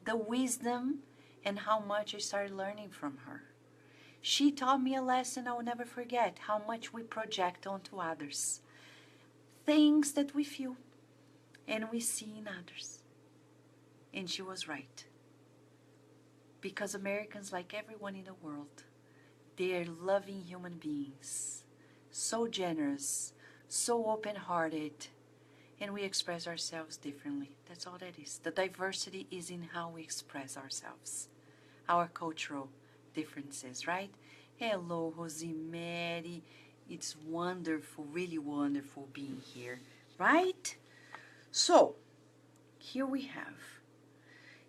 The wisdom and how much I started learning from her. She taught me a lesson I will never forget, how much we project onto others. Things that we feel and we see in others. And she was right. Because Americans, like everyone in the world, they are loving human beings, so generous, so open-hearted, and we express ourselves differently. That's all that is. The diversity is in how we express ourselves, our cultural differences, right? Hello, Rosemary. It's wonderful, really wonderful being here, right? So, here we have.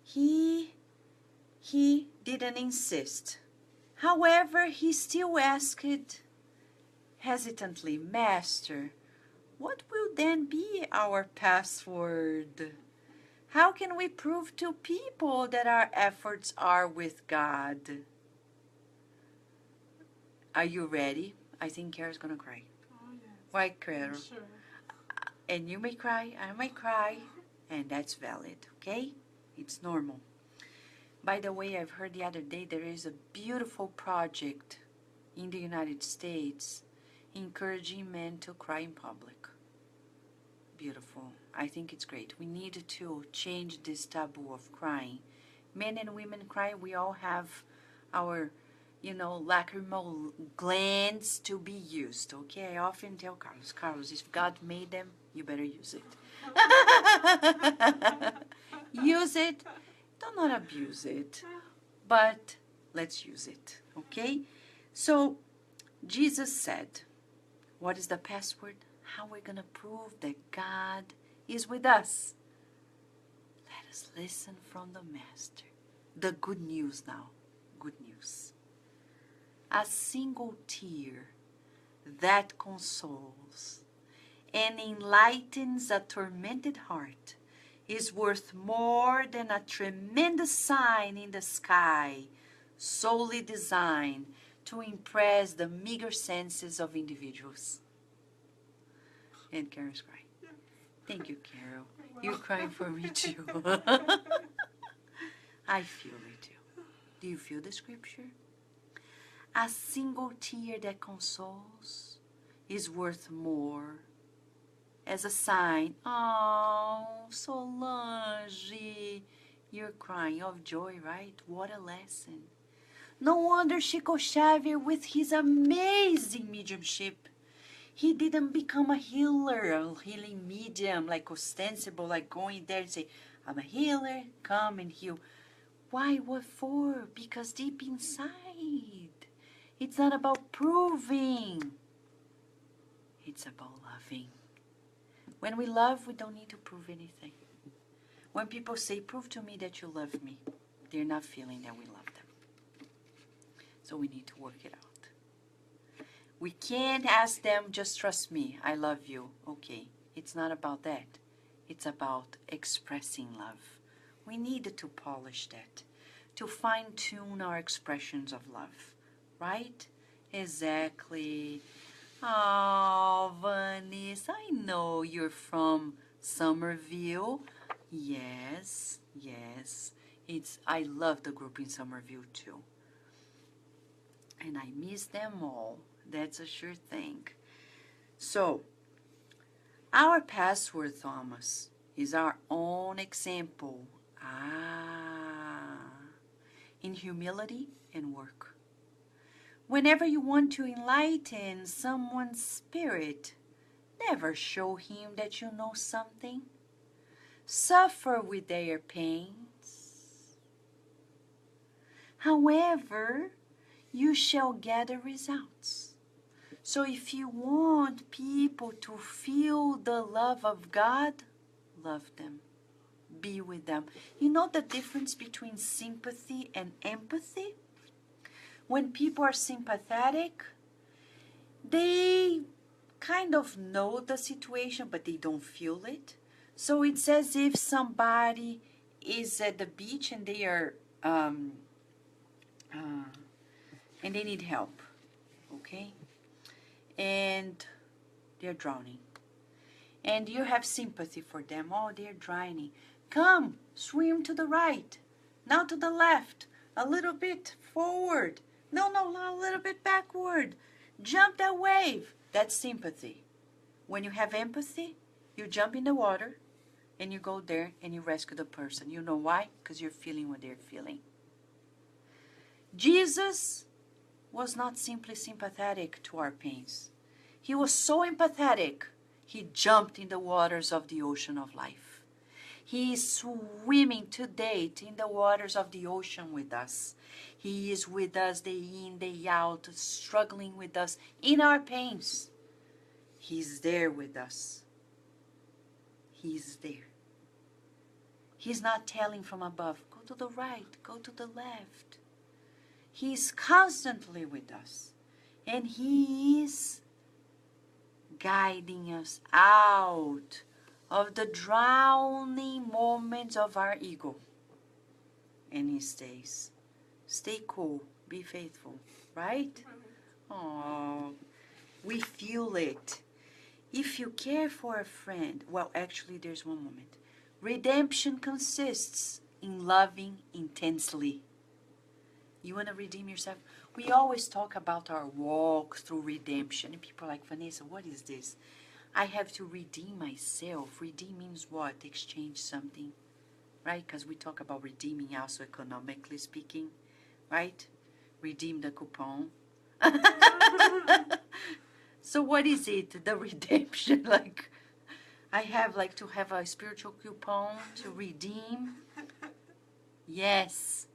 He didn't insist. However, he still asked hesitantly, Master, what will then be our password? How can we prove to people that our efforts are with God? Are you ready? I think Kara's gonna cry. Oh, yes. Why, Kara? I'm sure. And you may cry, I may cry, and that's valid, okay? It's normal. By the way, I've heard the other day there is a beautiful project in the United States encouraging men to cry in public. Beautiful. I think it's great. We need to change this taboo of crying. Men and women cry. We all have our, lacrimal glands to be used, okay? I often tell Carlos, if God made them, you better use it. Use it. Do not abuse it, but let's use it, okay? So Jesus said, what is the password? How we're going to prove that God is with us? Let us listen from the Master. The good news now. Good news. A single tear that consoles and enlightens a tormented heart is worth more than a tremendous sign in the sky, solely designed to impress the meager senses of individuals. And Karen's crying. Thank you, Carol. You're crying for me too. I feel it too. Do you feel the scripture? A single tear that consoles is worth more as a sign. Oh, Solange, you're crying of joy, right? What a lesson. No wonder Chico Xavier, with his amazing mediumship, he didn't become a healer, a healing medium, like ostensible, like going there and say, I'm a healer, come and heal. Why? What for? Because deep inside, it's not about proving. It's about loving. When we love, we don't need to prove anything. When people say, prove to me that you love me, they're not feeling that we love them. So we need to work it out. We can't ask them, just trust me, I love you. Okay, it's not about that. It's about expressing love. We need to polish that, to fine-tune our expressions of love, right? Exactly. Oh, Vanessa, I know you're from Somerville. Yes, yes. I love the group in Somerville too. And I miss them all. That's a sure thing. So, our password, Thomas, is our own example. In humility and work. Whenever you want to enlighten someone's spirit, never show him that you know something. Suffer with their pains. However, you shall gather results. So if you want people to feel the love of God, love them. Be with them. You know the difference between sympathy and empathy? When people are sympathetic, they kind of know the situation, but they don't feel it. So it's as if somebody is at the beach and they are and they need help, okay? And they're drowning. And you have sympathy for them. Oh, they're drowning. Come, swim to the right. Now to the left. A little bit forward. No, a little bit backward. Jump that wave. That's sympathy. When you have empathy, you jump in the water and you go there and you rescue the person. You know why? Because you're feeling what they're feeling. Jesus was not simply sympathetic to our pains. He was so empathetic, he jumped in the waters of the ocean of life. He is swimming to date in the waters of the ocean with us. He is with us day in, day out, struggling with us in our pains. He's there with us. He's there. He's not telling from above, go to the right, go to the left. He's constantly with us. And He is guiding us out of the drowning moments of our ego. And He stays. Stay cool. Be faithful. Right? Oh, we feel it. If you care for a friend, well, actually, there's one moment. Redemption consists in loving intensely. You want to redeem yourself? We always talk about our walk through redemption. And people are like, Vanessa, what is this? I have to redeem myself. Redeem means what? Exchange something. Right? Because we talk about redeeming also economically speaking. Right? Redeem the coupon. So what is it? The redemption? Like, I have like to have a spiritual coupon to redeem. Yes.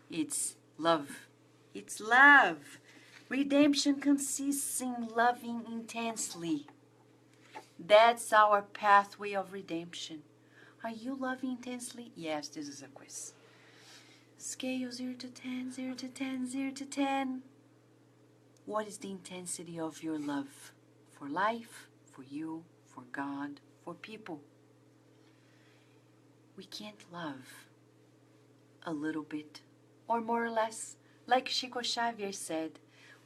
It's love. It's love. Redemption consists in loving intensely. That's our pathway of redemption. Are you loving intensely? Yes, this is a quiz. Scale 0 to 10, 0 to 10, 0 to 10. What is the intensity of your love for life, for you, for God, for people? We can't love a little bit or more or less. Like Chico Xavier said,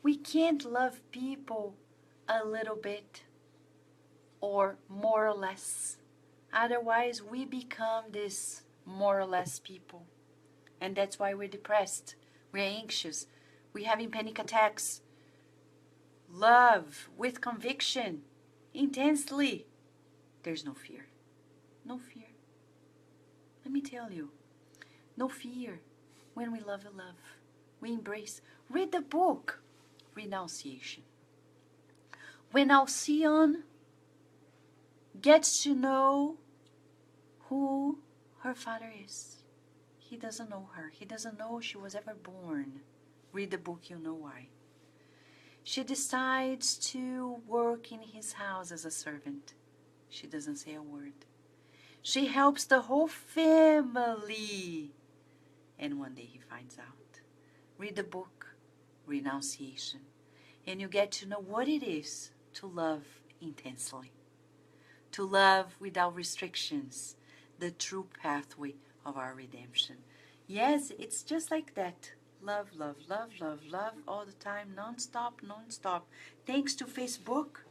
we can't love people a little bit or more or less. Otherwise, we become this more or less people. And that's why we're depressed, we're anxious, we're having panic attacks. Love with conviction, intensely. There's no fear. No fear. Let me tell you, no fear. When we love, we embrace. Read the book, Renunciation. When Alcyone gets to know who her father is, he doesn't know her. He doesn't know she was ever born. Read the book, you'll know why. She decides to work in his house as a servant. She doesn't say a word. She helps the whole family. And one day he finds out. Read the book, Renunciation. And you get to know what it is to love intensely. To love without restrictions. The true pathway of our redemption. Yes, it's just like that. Love, love, love, love, love all the time, non-stop, non-stop. Thanks to Facebook,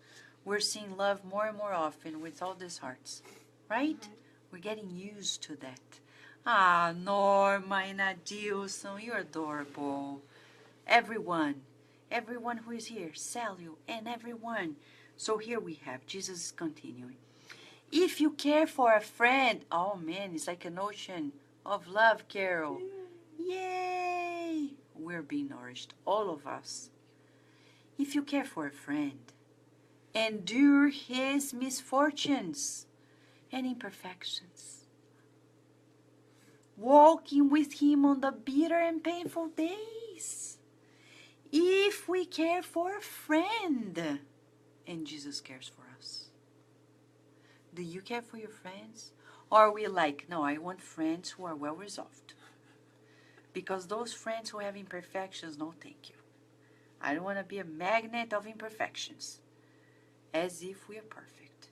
we're seeing love more and more often with all these hearts. Right? Mm-hmm. We're getting used to that. Ah, Norma and Adilson, you're adorable. Everyone who is here, Celio, and everyone. So here we have, Jesus is continuing. If you care for a friend, oh man, it's like an ocean of love, Carol. Yay! We're being nourished, all of us. If you care for a friend, endure his misfortunes and imperfections. Walking with him on the bitter and painful days. If we care for a friend, and Jesus cares for us. Do you care for your friends? Or are we like, no, I want friends who are well resolved? Because those friends who have imperfections, no thank you. I don't want to be a magnet of imperfections. As if we are perfect.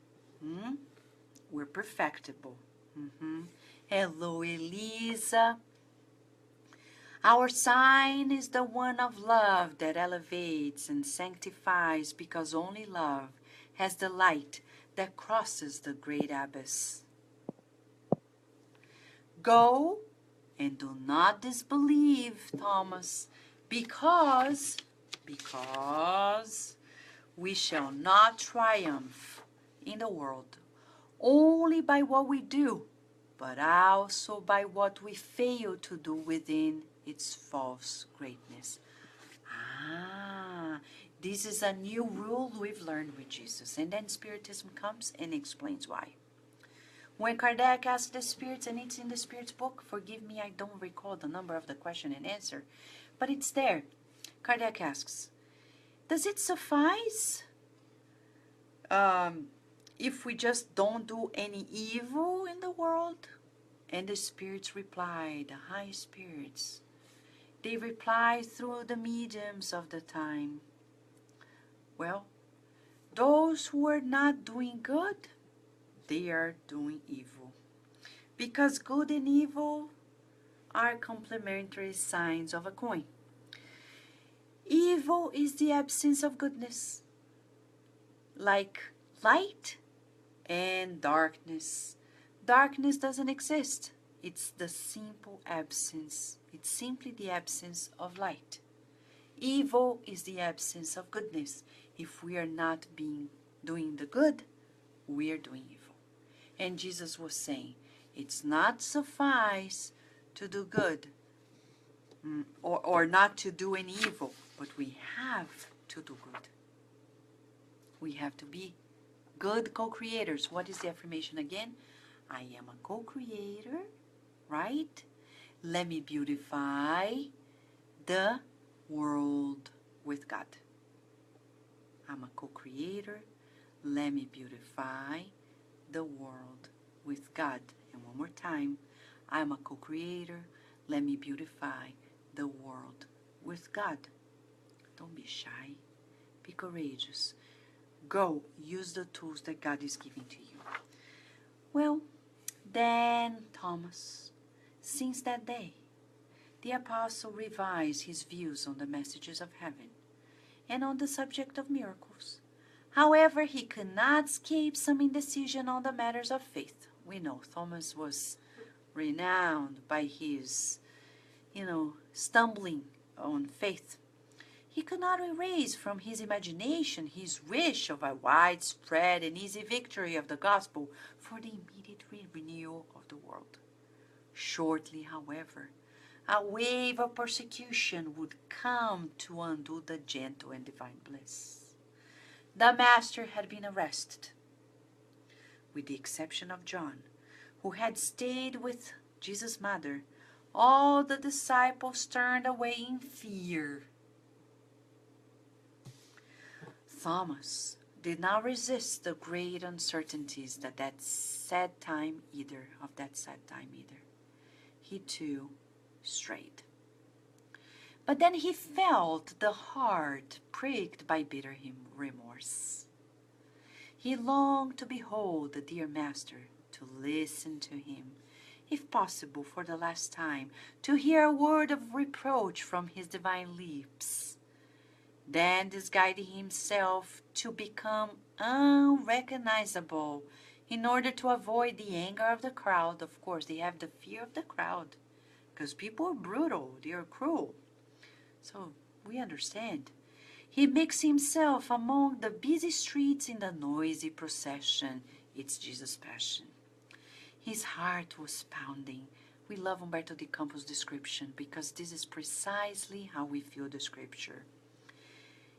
We're perfectible. Hello, Elisa. Our sign is the one of love that elevates and sanctifies, because only love has the light that crosses the great abyss. Go and do not disbelieve, Thomas, because we shall not triumph in the world only by what we do, but also by what we fail to do within its false greatness. This is a new rule we've learned with Jesus. And then Spiritism comes and explains why. When Kardec asked the spirits, and it's in the spirits book, forgive me, I don't recall the number of the question and answer, but it's there. Kardec asks, does it suffice if we just don't do any evil in the world? And the spirits reply, the high spirits, they reply through the mediums of the time. Well, those who are not doing good, they are doing evil. Because good and evil are complementary sides of a coin. Evil is the absence of goodness, like light and darkness. Darkness doesn't exist. It's the simple absence. It's simply the absence of light. Evil is the absence of goodness. If we are not doing the good, we are doing evil. And Jesus was saying, it's not suffice to do good or not to do any evil, but we have to do good. We have to be good co-creators. What is the affirmation again? I am a co-creator, right? Let me beautify the world with God. I'm a co-creator. Let me beautify the world with God. And one more time, I'm a co-creator. Let me beautify the world with God. Don't be shy. Be courageous. Go, use the tools that God is giving to you. Well, then Thomas, since that day, the apostle revised his views on the messages of heaven and on the subject of miracles. However, he could not escape some indecision on the matters of faith. We know Thomas was renowned by his, stumbling on faith. He could not erase from his imagination his wish of a widespread and easy victory of the gospel for the immediate renewal of the world. Shortly, however, a wave of persecution would come to undo the gentle and divine bliss. The Master had been arrested, with the exception of John, who had stayed with Jesus' mother. All the disciples turned away in fear. Thomas did not resist the great uncertainties of that sad time either. He too strayed. But then he felt the heart pricked by bitter remorse. He longed to behold the dear Master, to listen to him, if possible for the last time, to hear a word of reproach from his divine lips. Then disguising himself to become unrecognizable in order to avoid the anger of the crowd. Of course, they have the fear of the crowd because people are brutal, they are cruel. So we understand. He mixed himself among the busy streets in the noisy procession. It's Jesus' passion. His heart was pounding. We love Umberto de Campos' description because this is precisely how we feel the scripture.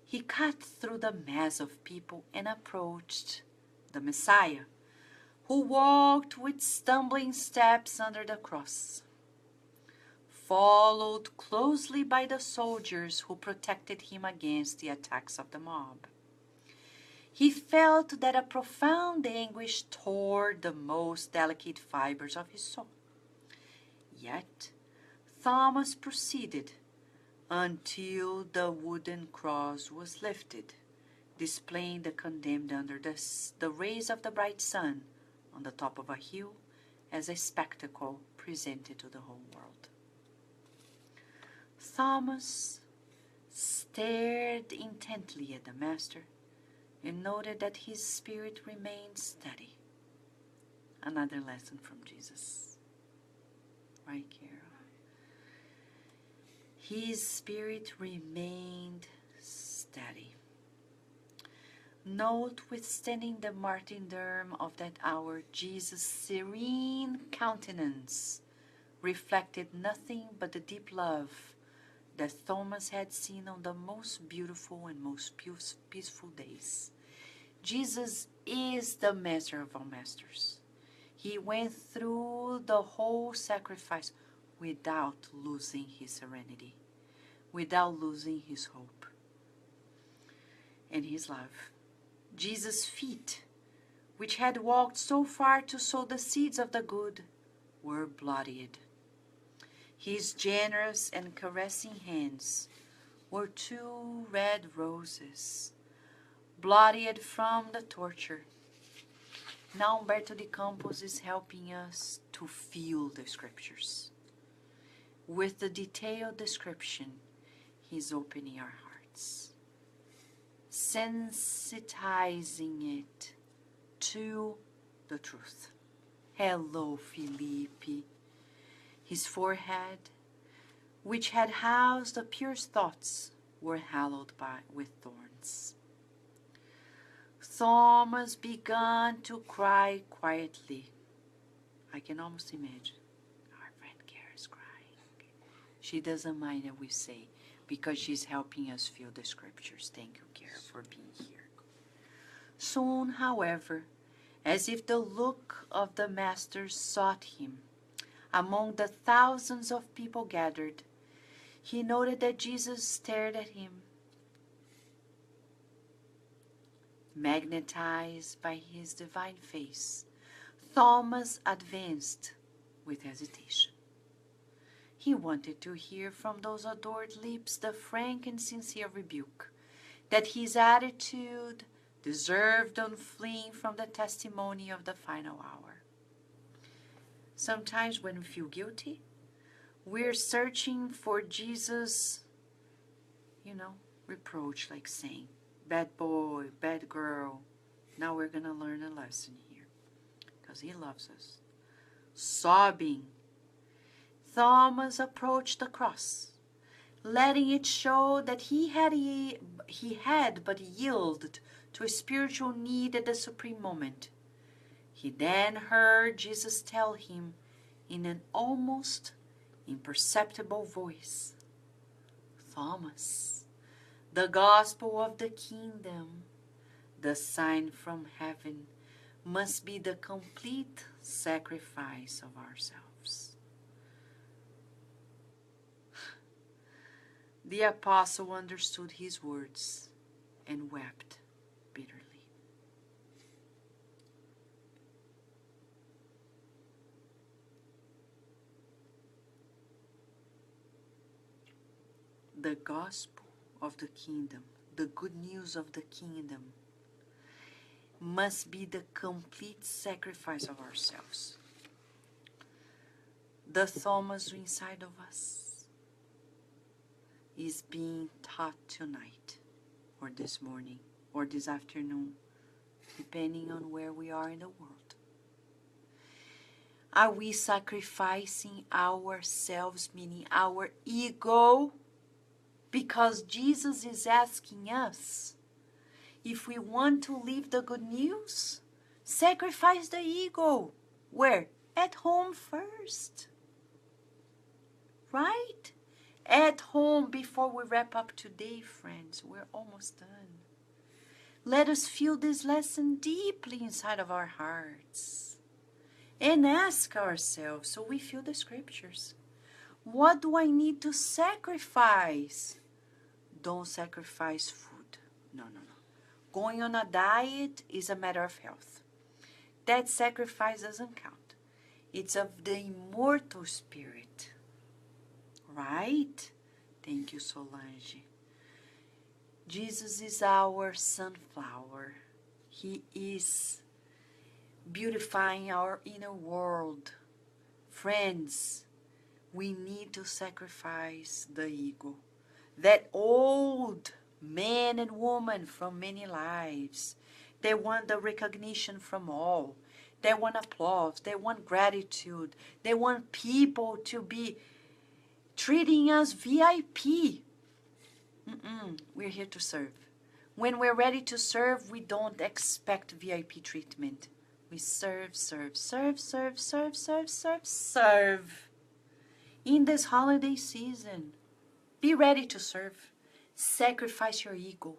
He cut through the mass of people and approached the Messiah, who walked with stumbling steps under the cross, followed closely by the soldiers who protected him against the attacks of the mob. He felt that a profound anguish tore the most delicate fibers of his soul. Yet Thomas proceeded until the wooden cross was lifted, displaying the condemned under the rays of the bright sun on the top of a hill as a spectacle presented to the whole world. Thomas stared intently at the Master and noted that his spirit remained steady. Another lesson from Jesus. Right, Carol? His spirit remained steady. Notwithstanding the martyrdom of that hour, Jesus' serene countenance reflected nothing but the deep love that Thomas had seen on the most beautiful and most peaceful days. Jesus is the Master of all masters. He went through the whole sacrifice without losing his serenity, without losing his hope and his love. Jesus' feet, which had walked so far to sow the seeds of the good, were bloodied. His generous and caressing hands were two red roses, bloodied from the torture. Now Umberto de Campos is helping us to feel the scriptures. With the detailed description, he's opening our hearts, sensitizing it to the truth. Hello, Felipe. His forehead, which had housed the purest thoughts, were hallowed with thorns. Thomas began to cry quietly. I can almost imagine our friend Kara's crying. She doesn't mind that we say, because she's helping us feel the scriptures. Thank you, Kara, for being here. Soon, however, as if the look of the Master sought him, among the thousands of people gathered, he noted that Jesus stared at him. Magnetized by his divine face, Thomas advanced with hesitation. He wanted to hear from those adored lips the frank and sincere rebuke that his attitude deserved on fleeing from the testimony of the final hour. Sometimes when we feel guilty, we're searching for Jesus, reproach, like saying, bad boy, bad girl. Now we're going to learn a lesson here, because he loves us. Sobbing, Thomas approached the cross, letting it show that he had but yielded to a spiritual need at the supreme moment. He then heard Jesus tell him in an almost imperceptible voice, Thomas, the gospel of the kingdom, the sign from heaven, must be the complete sacrifice of ourselves. The apostle understood his words and wept bitterly. The gospel of the kingdom, the good news of the kingdom, must be the complete sacrifice of ourselves. The Thomas inside of us is being taught tonight, or this morning, or this afternoon, depending on where we are in the world. Are we sacrificing ourselves, meaning our ego? Because Jesus is asking us, if we want to live the good news, sacrifice the ego. Where? At home first. Right? At home, before we wrap up today, friends. We're almost done. Let us feel this lesson deeply inside of our hearts. And ask ourselves, so we feel the scriptures. What do I need to sacrifice? Don't sacrifice food. No. Going on a diet is a matter of health. That sacrifice doesn't count. It's of the immortal spirit. Right? Thank you, Solange. Jesus is our sunflower. He is beautifying our inner world. Friends, we need to sacrifice the ego. That old man and woman from many lives. They want the recognition from all. They want applause. They want gratitude. They want people to be treating us VIP. We're here to serve. When we're ready to serve, we don't expect VIP treatment. We serve. In this holiday season, be ready to serve. Sacrifice your ego.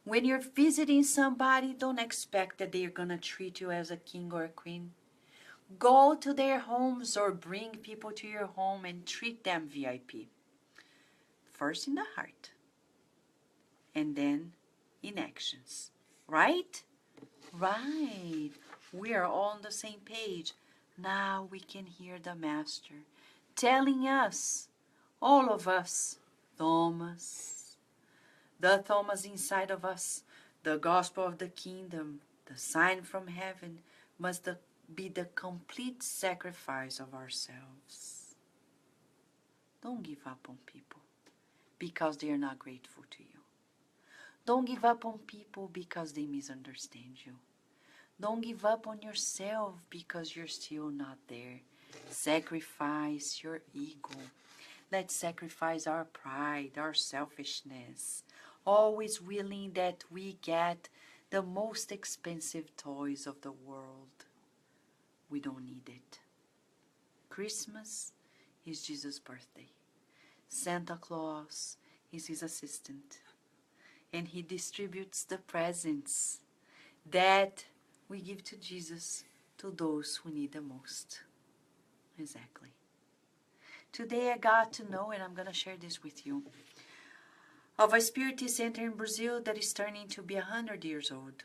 When you're visiting somebody, don't expect that they're going to treat you as a king or a queen. Go to their homes or bring people to your home and treat them VIP. First in the heart, and then in actions. Right? Right. We are all on the same page. Now we can hear the Master telling us, all of us, Thomas, the Thomas inside of us, the gospel of the kingdom, the sign from heaven, must be the complete sacrifice of ourselves. Don't give up on people because they are not grateful to you. Don't give up on people because they misunderstand you. Don't give up on yourself because you're still not there. Sacrifice your ego. Let's sacrifice our pride, our selfishness. Always willing that we get the most expensive toys of the world. We don't need it. Christmas is Jesus' birthday. Santa Claus is his assistant. And he distributes the presents that we give to Jesus to those who need the most. Exactly. Today I got to know, and I'm going to share this with you, of a Spiritist center in Brazil that is turning to be 100 years old.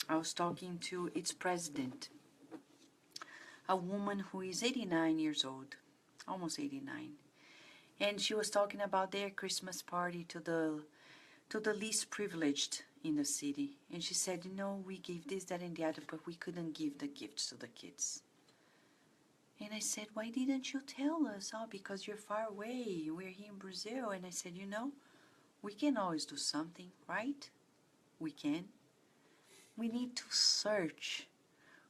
I was talking to its president, a woman who is 89 years old, almost 89. And she was talking about their Christmas party to the least privileged in the city. And she said, you know, we gave this, that, and the other, but we couldn't give the gifts to the kids. And I said, why didn't you tell us? Oh, because you're far away. We're here in Brazil. And I said, you know, we can always do something, right? We can. We need to search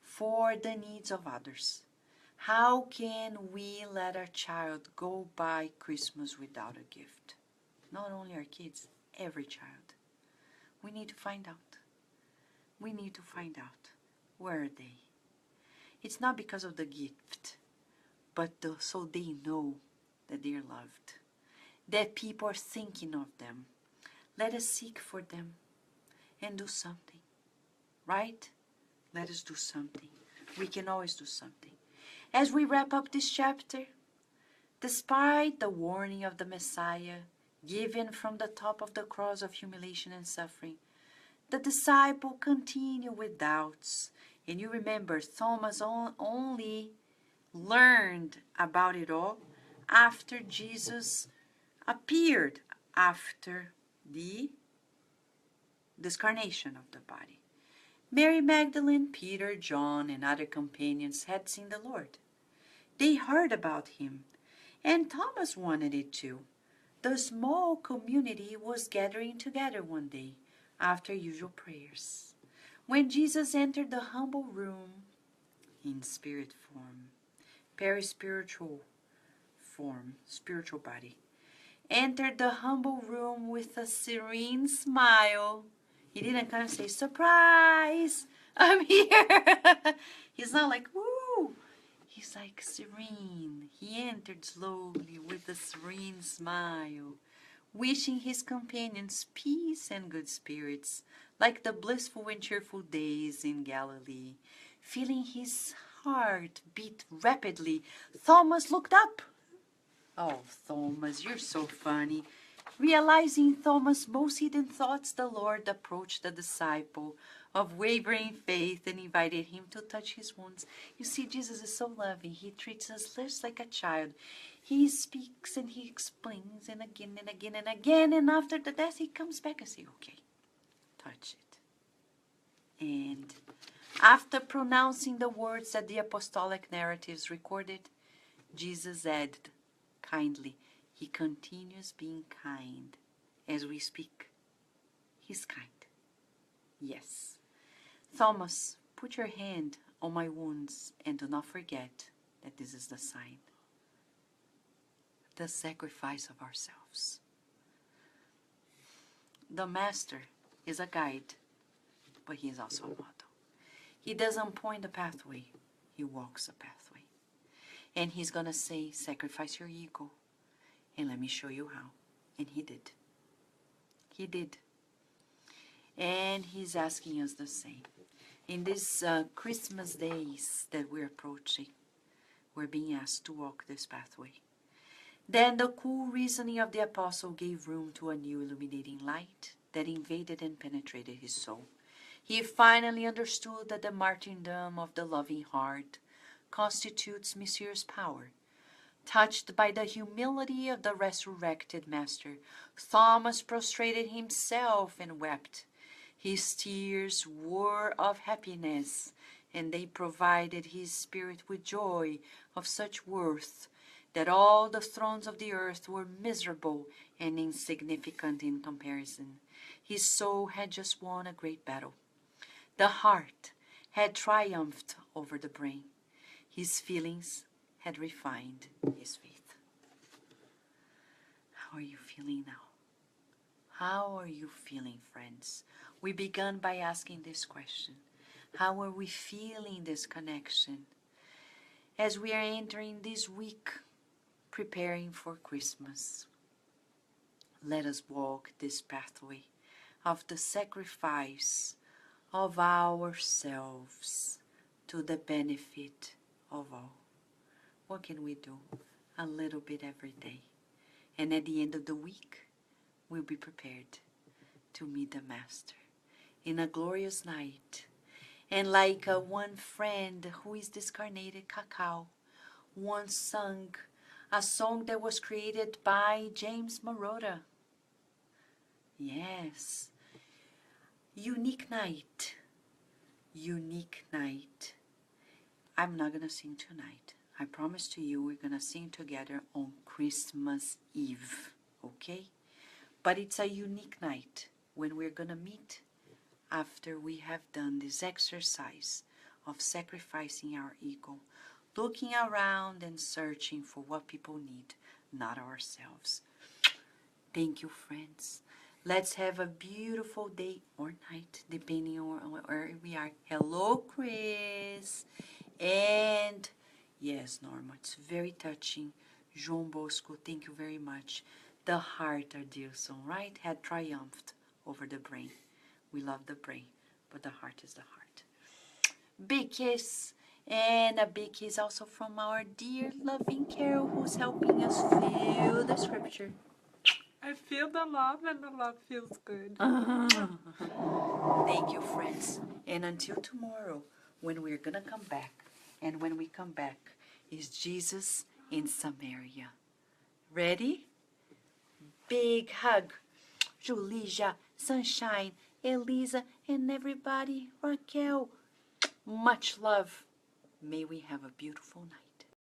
for the needs of others. How can we let our child go by Christmas without a gift? Not only our kids, every child. We need to find out. We need to find out. Where are they? It's not because of the gift, but so they know that they are loved, that people are thinking of them. Let us seek for them and do something, right? Let us do something. We can always do something. As we wrap up this chapter, despite the warning of the Messiah given from the top of the cross of humiliation and suffering, the disciple continued with doubts. And you remember, Thomas only learned about it all after Jesus appeared, after the discarnation of the body. Mary Magdalene, Peter, John, and other companions had seen the Lord. They heard about him, and Thomas wanted it too. The small community was gathering together one day after usual prayers, when Jesus entered the humble room in spirit form, perispiritual form, spiritual body, entered the humble room with a serene smile. He didn't come and say, surprise, I'm here. He's not like, woo. He's like serene. He entered slowly with a serene smile, wishing his companions peace and good spirits, like the blissful and cheerful days in Galilee. Feeling his heart beat rapidly, Thomas looked up. Oh, Thomas, you're so funny. Realizing Thomas' most hidden thoughts, the Lord approached the disciple of wavering faith and invited him to touch his wounds. You see, Jesus is so loving. He treats us just like a child. He speaks and he explains and again and again and again. And after the death, he comes back and says, okay, touch it. And after pronouncing the words that the apostolic narratives recorded, Jesus added kindly, he continues being kind as we speak. He's kind. Yes. Thomas, put your hand on my wounds and do not forget that this is the sign. The sacrifice of ourselves. The Master is a guide, but he is also a model. He doesn't point the pathway, he walks the pathway. And he's going to say, sacrifice your ego, and let me show you how. And he did. He did. And he's asking us the same. In these Christmas days that we're approaching, we're being asked to walk this pathway. Then the cool reasoning of the apostle gave room to a new illuminating light that invaded and penetrated his soul. He finally understood that the martyrdom of the loving heart constitutes mysterious power. Touched by the humility of the resurrected Master, Thomas prostrated himself and wept. His tears were of happiness, and they provided his spirit with joy of such worth that all the thrones of the earth were miserable and insignificant in comparison. His soul had just won a great battle. The heart had triumphed over the brain. His feelings had refined his faith. How are you feeling now? How are you feeling, friends? We began by asking this question. How are we feeling this connection? As we are entering this week, preparing for Christmas, let us walk this pathway of the sacrifice of ourselves to the benefit of all. What can we do? A little bit every day. And at the end of the week, we'll be prepared to meet the Master in a glorious night. And like one friend who is discarnated, Cacao, once sung a song that was created by James Moroder. Yes. Unique night. Unique night. I'm not going to sing tonight. I promise to you we're going to sing together on Christmas Eve. Okay? But it's a unique night when we're going to meet after we have done this exercise of sacrificing our ego, looking around and searching for what people need, not ourselves. Thank you, friends. Let's have a beautiful day or night, depending on where we are. Hello, Chris. And yes, Norma, it's very touching. João Bosco, thank you very much. The heart, Adilson, right, had triumphed over the brain. We love the brain, but the heart is the heart. Big kiss. And a big kiss also from our dear loving Carol, who's helping us feel the scripture. I feel the love and the love feels good. Thank you, friends. And until tomorrow, when we're going to come back. And when we come back, is Jesus in Samaria. Ready? Big hug. Julija, Sunshine, Elisa, and everybody. Raquel. Much love. May we have a beautiful night.